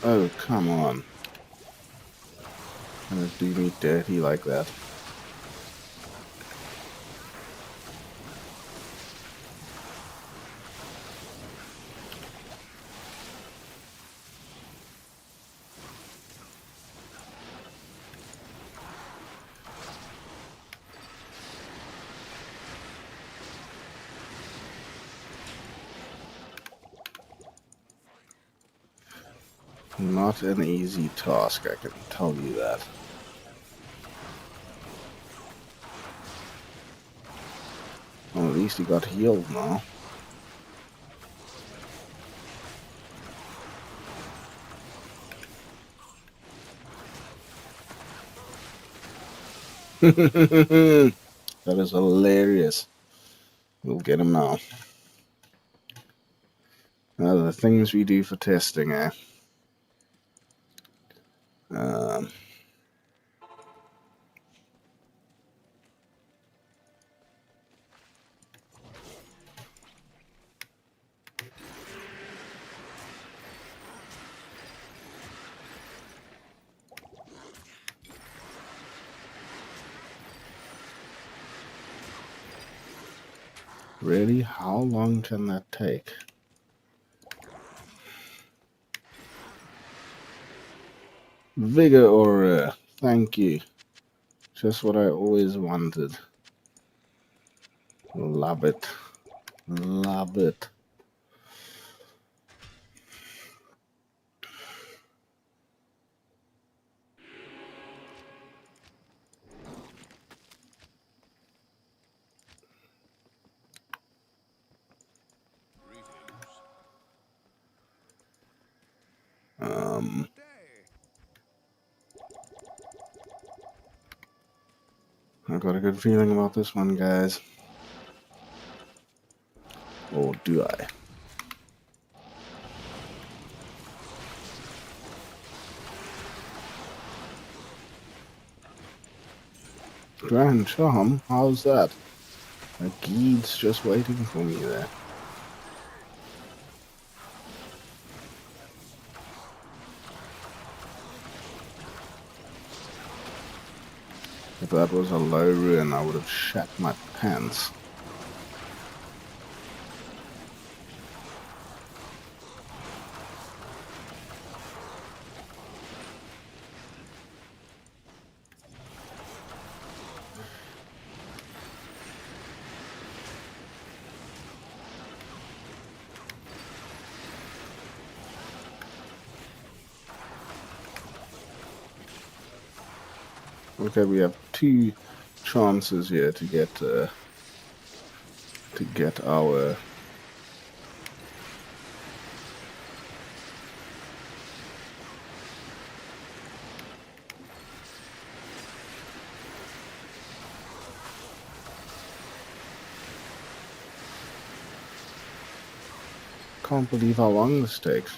oh, come on. Gonna do me dirty like that. Not an easy task, I can tell you that. Well, at least he got healed now. That is hilarious. We'll get him now. Now, the things we do for testing, eh? Um, really? How long can that take? Vigor Aura. Thank you. Just what I always wanted. Love it. Love it. Um, got a good feeling about this one, guys. Or do I? Grand Charm? How's that? A Geed's just waiting for me there. If that was a low ruin, I would have shat my pants. Okay, we have 2 chances here to get our can't believe how long this takes.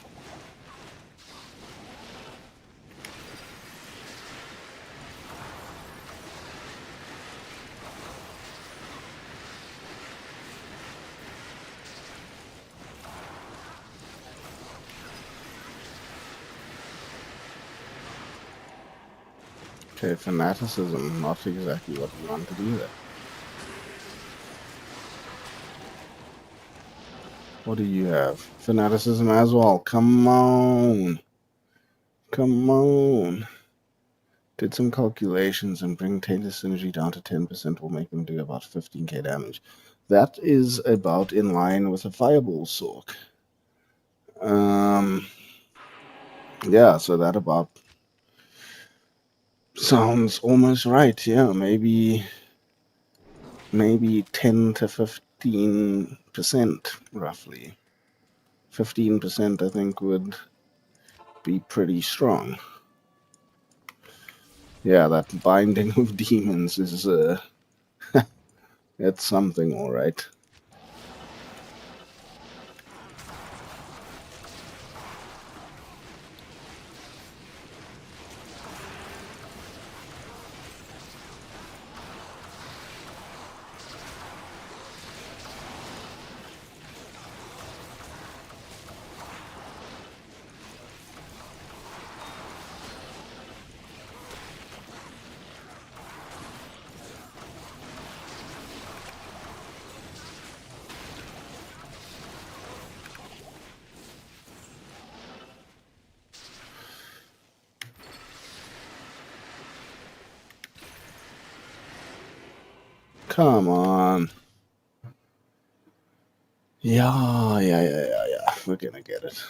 Okay, fanaticism, not exactly what we wanted either. What do you have? Fanaticism as well. Come on. Come on. Did some calculations and bring Tainted Synergy down to 10% will make them do about 15k damage. That is about in line with a Fireball Sork. Yeah, so that about sounds almost right. Yeah, maybe 10 to 15% roughly. 15% I think would be pretty strong. Yeah, that binding of demons is it's something, all right. Come on. Yeah. We're gonna get it.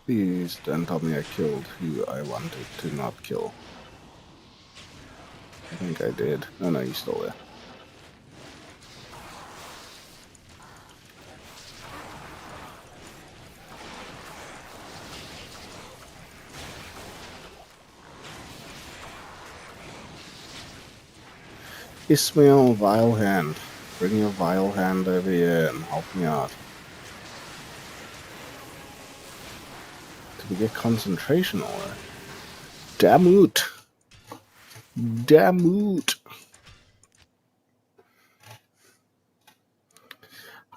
Please don't tell me I killed who I wanted to not kill. I think I did. Oh no, he's still there. Ismail Vilehand. Bring your Vilehand over here and help me out. Did we get concentration aura? Damn it!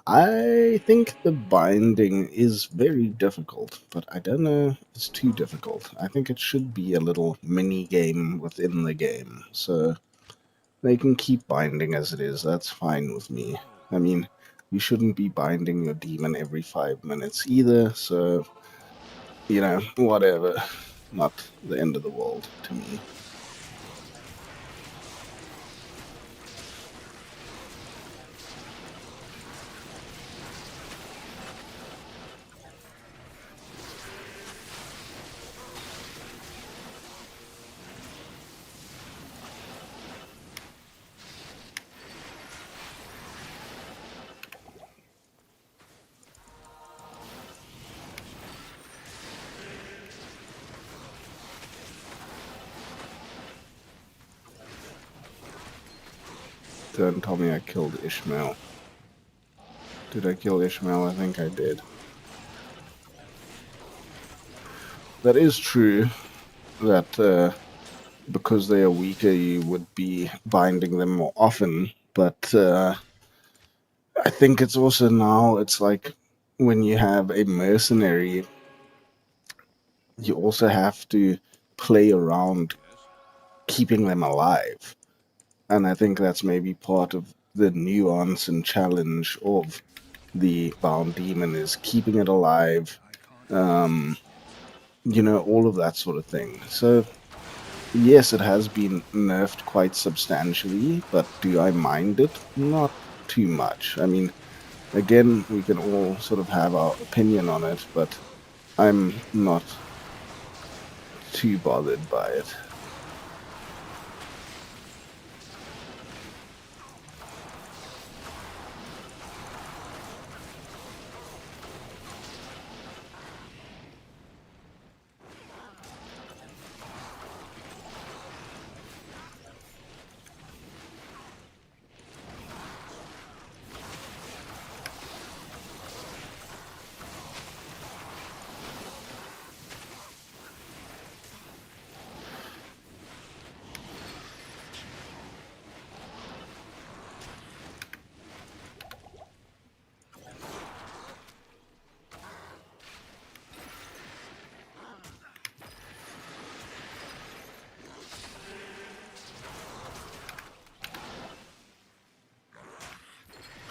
I think the binding is very difficult, but I don't know if it's too difficult. I think it should be a little mini game within the game, so they can keep binding as it is. That's fine with me. I mean, you shouldn't be binding your demon every 5 minutes either, so, you know, whatever. Not the end of the world to me. Don't tell me I killed Ishmael. Did I kill Ishmael? I think I did. That is true that because they are weaker, you would be binding them more often. But I think it's also now, it's like when you have a mercenary, you also have to play around keeping them alive. And I think that's maybe part of the nuance and challenge of the bound demon is keeping it alive, all of that sort of thing. So yes, it has been nerfed quite substantially, but do I mind it? Not too much. I mean, again, we can all sort of have our opinion on it, but I'm not too bothered by it.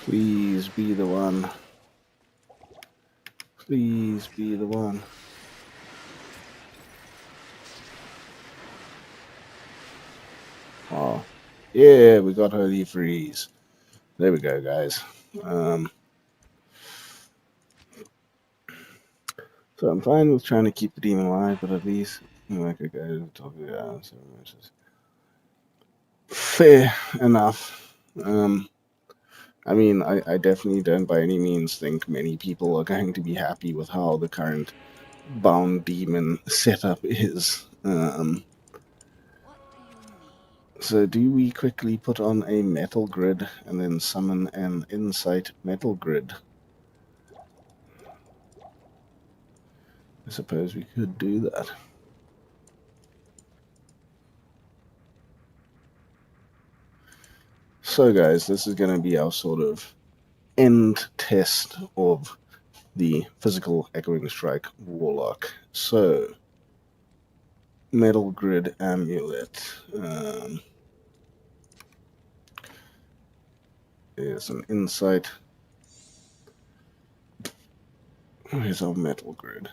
Please be the one. Please be the one. Oh, yeah, we got Holy Freeze. There we go, guys. So I'm fine with trying to keep the demon alive, but at least I could go to the top of the hour, so which is fair enough. I mean, I definitely don't by any means think many people are going to be happy with how the current bound demon setup is. So do we quickly put on a metal grid and then summon an insight metal grid? I suppose we could do that. So guys, this is going to be our sort of end test of the physical Echoing Strike Warlock. So, metal grid amulet. There's an insight. Here's our metal grid.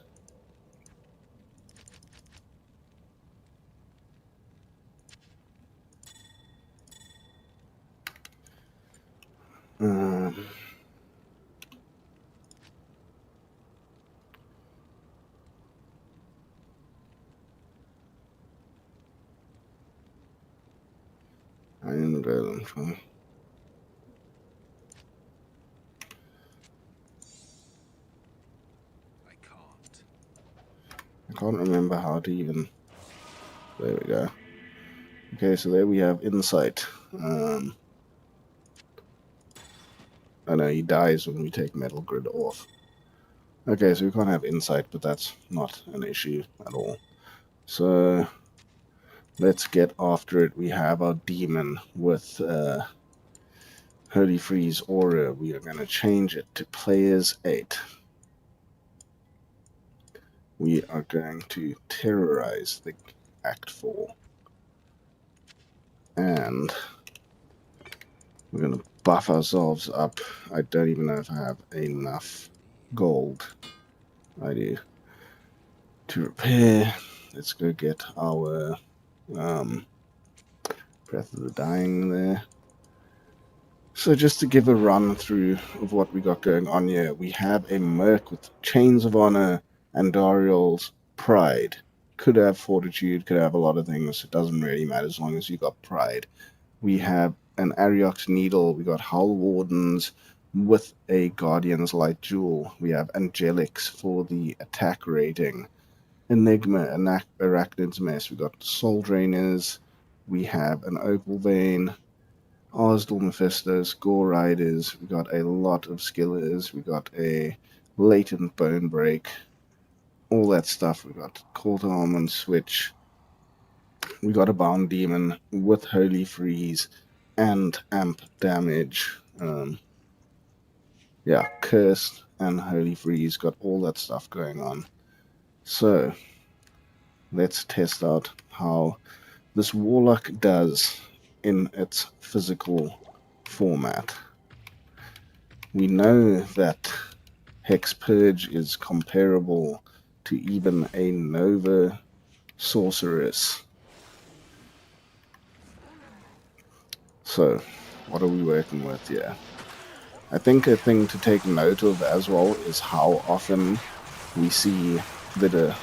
Iron Golem. I can't remember how to even. There we go. Okay, so there we have insight. I know he dies when we take metal grid off. Okay, so we can't have insight, but that's not an issue at all. So let's get after it. We have our demon with Holy Freeze Aura. We are going to change it to Players 8. We are going to terrorize the Act 4. And we're going to buff ourselves up. I don't even know if I have enough gold. I do. To repair. Let's go get our Breath of the Dying there. So just to give a run through of what we got going on here, we have a Merc with Chains of Honor and Dariel's Pride. Could have Fortitude, could have a lot of things. It doesn't really matter as long as you got Pride. We have an Ariok's Needle. We got Hull Wardens with a Guardian's Light Jewel. We have Angelics for the attack rating. Enigma, Arachnid's Mess. We got Soul Drainers. We have an Opal Vein. Arsdal Mephistos, Gore Riders, we got a lot of Skillers, we got a Latent Bone Break, all that stuff. We got Cold Almond Switch, we got a Bound Demon with Holy Freeze and Amp damage. Yeah, Cursed and Holy Freeze, got all that stuff going on. So, let's test out how this Warlock does in its physical format. We know that Hex Purge is comparable to even a Nova Sorceress. So, what are we working with here? I think a thing to take note of as well is how often we see the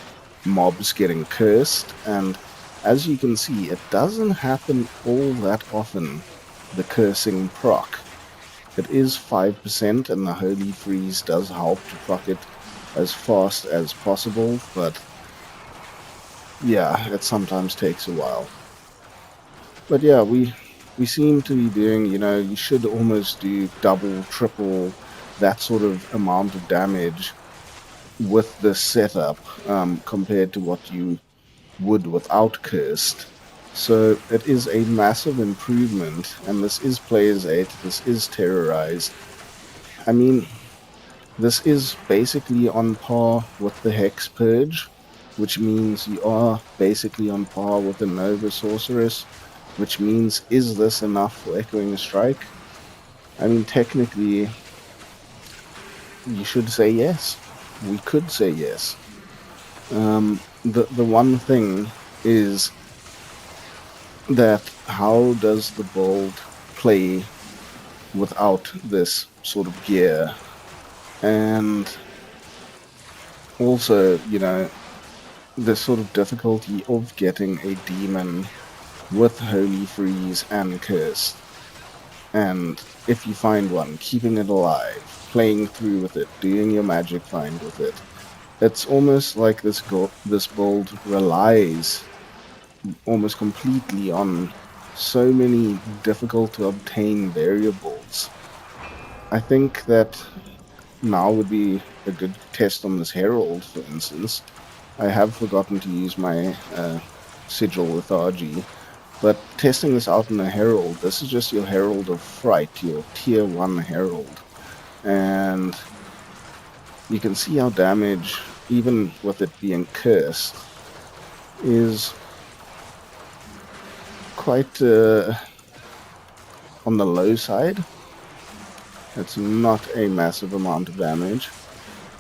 mobs getting cursed, and as you can see, it doesn't happen all that often, the cursing proc. It is 5%, and the Holy Freeze does help to proc it as fast as possible, but yeah, it sometimes takes a while. But yeah, we seem to be doing, you should almost do double, triple, that sort of amount of damage with this setup compared to what you would without Cursed. So it is a massive improvement, and this is Player's 8, this is Terrorized. I mean, this is basically on par with the Hex Purge, which means you are basically on par with the Nova Sorceress, which means, is this enough for Echoing Strike? I mean, technically, you should say yes. We could say yes. The one thing is that how does the build play without this sort of gear? And also, the sort of difficulty of getting a demon with Holy Freeze and Curse. And if you find one, keeping it alive, playing through with it, doing your magic find with it. It's almost like this build relies almost completely on so many difficult to obtain variables. I think that now would be a good test on this Herald, for instance. I have forgotten to use my Sigil Lethargy, but testing this out in a Herald, this is just your Herald of Fright, your Tier 1 Herald. And you can see how damage, even with it being cursed, is quite on the low side. It's not a massive amount of damage.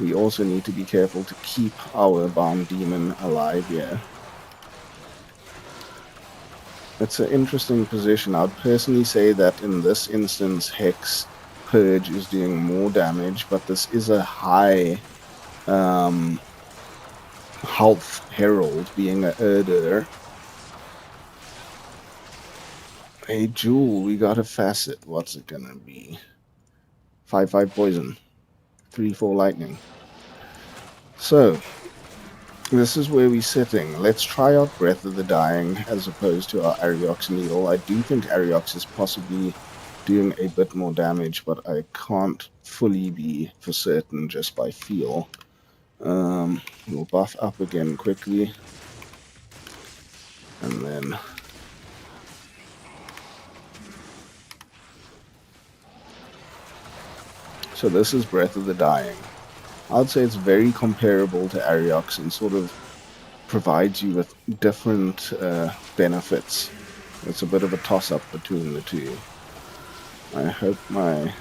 We also need to be careful to keep our Bound Demon alive here. It's an interesting position. I'd personally say that in this instance, Hex Purge is doing more damage, but this is a high health Herald, being a Erder. A Jewel, we got a Facet. What's it gonna be? 5/5 poison, 3/4 lightning. So, this is where we're sitting. Let's try out Breath of the Dying as opposed to our Ariox Needle. I do think Ariox is possibly doing a bit more damage, but I can't fully be for certain just by feel. We'll buff up again quickly. And then... So this is Breath of the Dying. I'd say it's very comparable to Ariox and sort of provides you with different benefits. It's a bit of a toss-up between the two. I hope my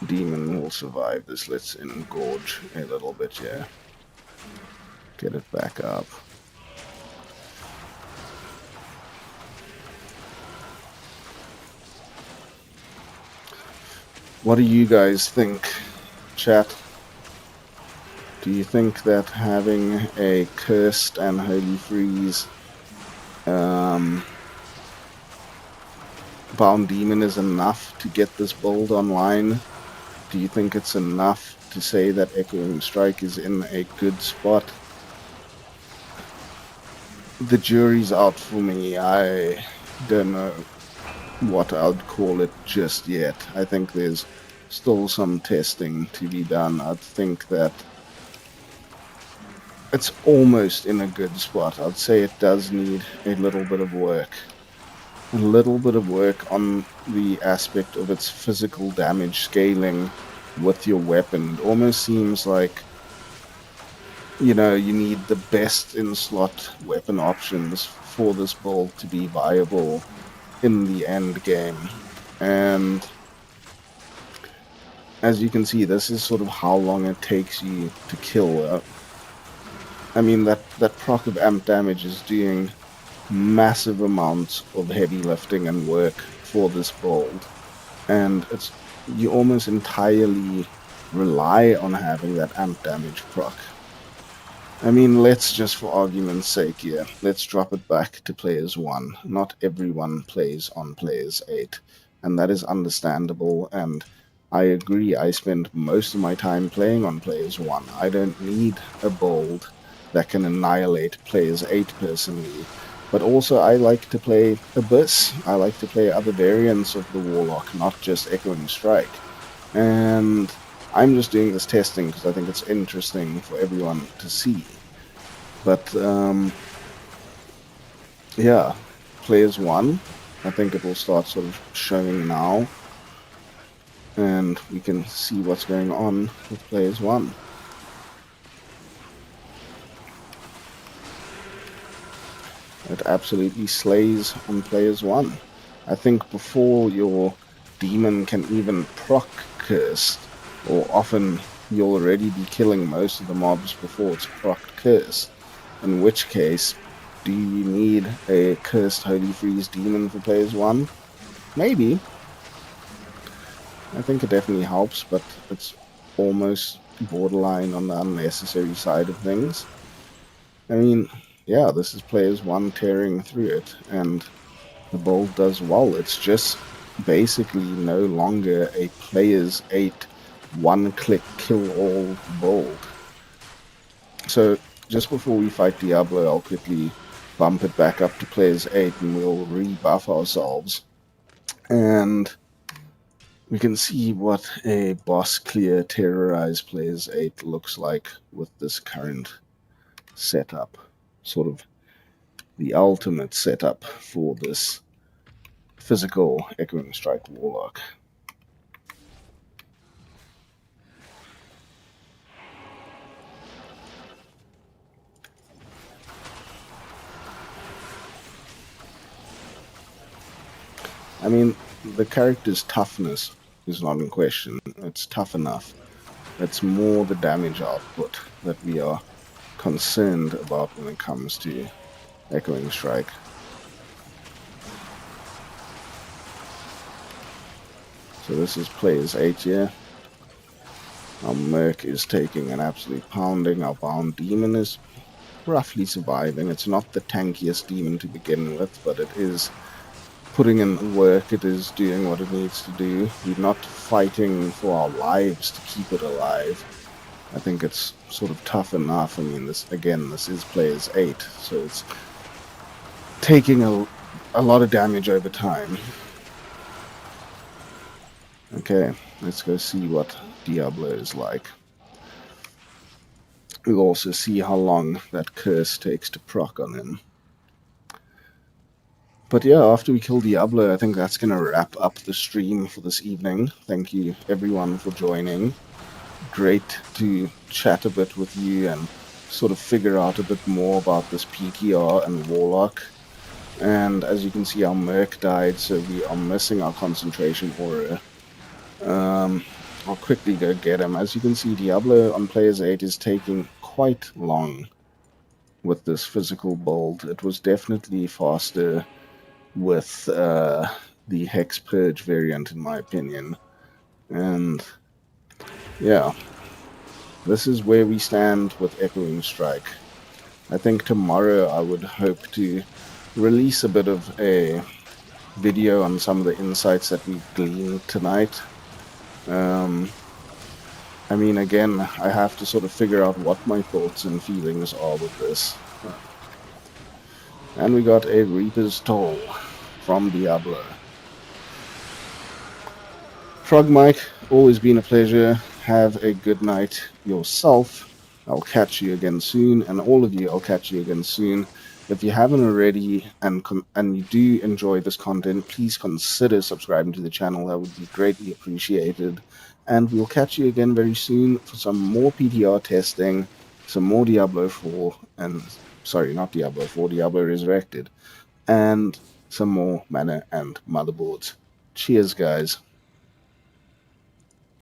demon will survive this. Let's engorge a little bit here. Get it back up. What do you guys think, chat? Do you think that having a Cursed and Holy Freeze Bound Demon is enough to get this build online? Do you think it's enough to say that Echoing Strike is in a good spot? The jury's out for me. I don't know. what I'd call it just yet. I think there's still some testing to be done. I think that it's almost in a good spot. I'd say it does need a little bit of work. A little bit of work on the aspect of its physical damage scaling with your weapon. It almost seems like, you know, you need the best in slot weapon options for this build to be viable in the end game. And as you can see, this is sort of how long it takes you to kill. I mean, that proc of amp damage is doing massive amounts of heavy lifting and work for this build. And it's you almost entirely rely on having that amp damage proc. I mean, let's just for argument's sake here, let's drop it back to players 1. Not everyone plays on players 8, and that is understandable, and I agree. I spend most of my time playing on players 1. I don't need a build that can annihilate players 8 personally. But also I like to play Abyss. I like to play other variants of the Warlock, not just Echoing Strike. And I'm just doing this testing because I think it's interesting for everyone to see. But yeah, players 1, I think it will start sort of showing now. And we can see what's going on with players 1. It absolutely slays on players 1. I think before your demon can even proc cursed, or often you'll already be killing most of the mobs before it's proc cursed. In which case, do you need a cursed Holy Freeze demon for players 1? Maybe. I think it definitely helps, but it's almost borderline on the unnecessary side of things. I mean, yeah, this is players 1 tearing through it, and the build does well. It's just basically no longer a players 8 one-click kill-all build. So just before we fight Diablo, I'll quickly bump it back up to players 8 and we'll rebuff ourselves. And we can see what a boss clear terrorize players 8 looks like with this current setup. Sort of the ultimate setup for this physical Echoing Strike Warlock. I mean, the character's toughness is not in question. It's tough enough. It's more the damage output that we are concerned about when it comes to Echoing Strike. So this is players 8 here. Our Merc is taking an absolute pounding. Our Bound Demon is roughly surviving. It's not the tankiest demon to begin with, but it is putting in work. It is doing what it needs to do. We're not fighting for our lives to keep it alive. I think it's sort of tough enough. I mean, this is players 8, so it's taking a lot of damage over time. Okay, let's go see what Diablo is like. We'll also see how long that curse takes to proc on him. But yeah, after we kill Diablo, I think that's going to wrap up the stream for this evening. Thank you everyone for joining. Great to chat a bit with you and sort of figure out a bit more about this PTR and Warlock. And as you can see, our Merc died, so we are missing our concentration aura. I'll quickly go get him. As you can see, Diablo on players 8 is taking quite long with this physical build. It was definitely faster with the Hex Purge variant, in my opinion. And yeah, this is where we stand with Echoing Strike. I think tomorrow I would hope to release a bit of a video on some of the insights that we've gleaned tonight. I mean, again, I have to sort of figure out what my thoughts and feelings are with this. And we got a Reaper's Toll from Diablo. Frog Mike, always been a pleasure. Have a good night yourself. I'll catch you again soon, and all of you, I'll catch you again soon. If you haven't already and you do enjoy this content, please consider subscribing to the channel. That would be greatly appreciated. And we'll catch you again very soon for some more PTR testing, some more Diablo 4, and sorry, not Diablo 4, Diablo Resurrected, and some more mana and motherboards. Cheers, guys.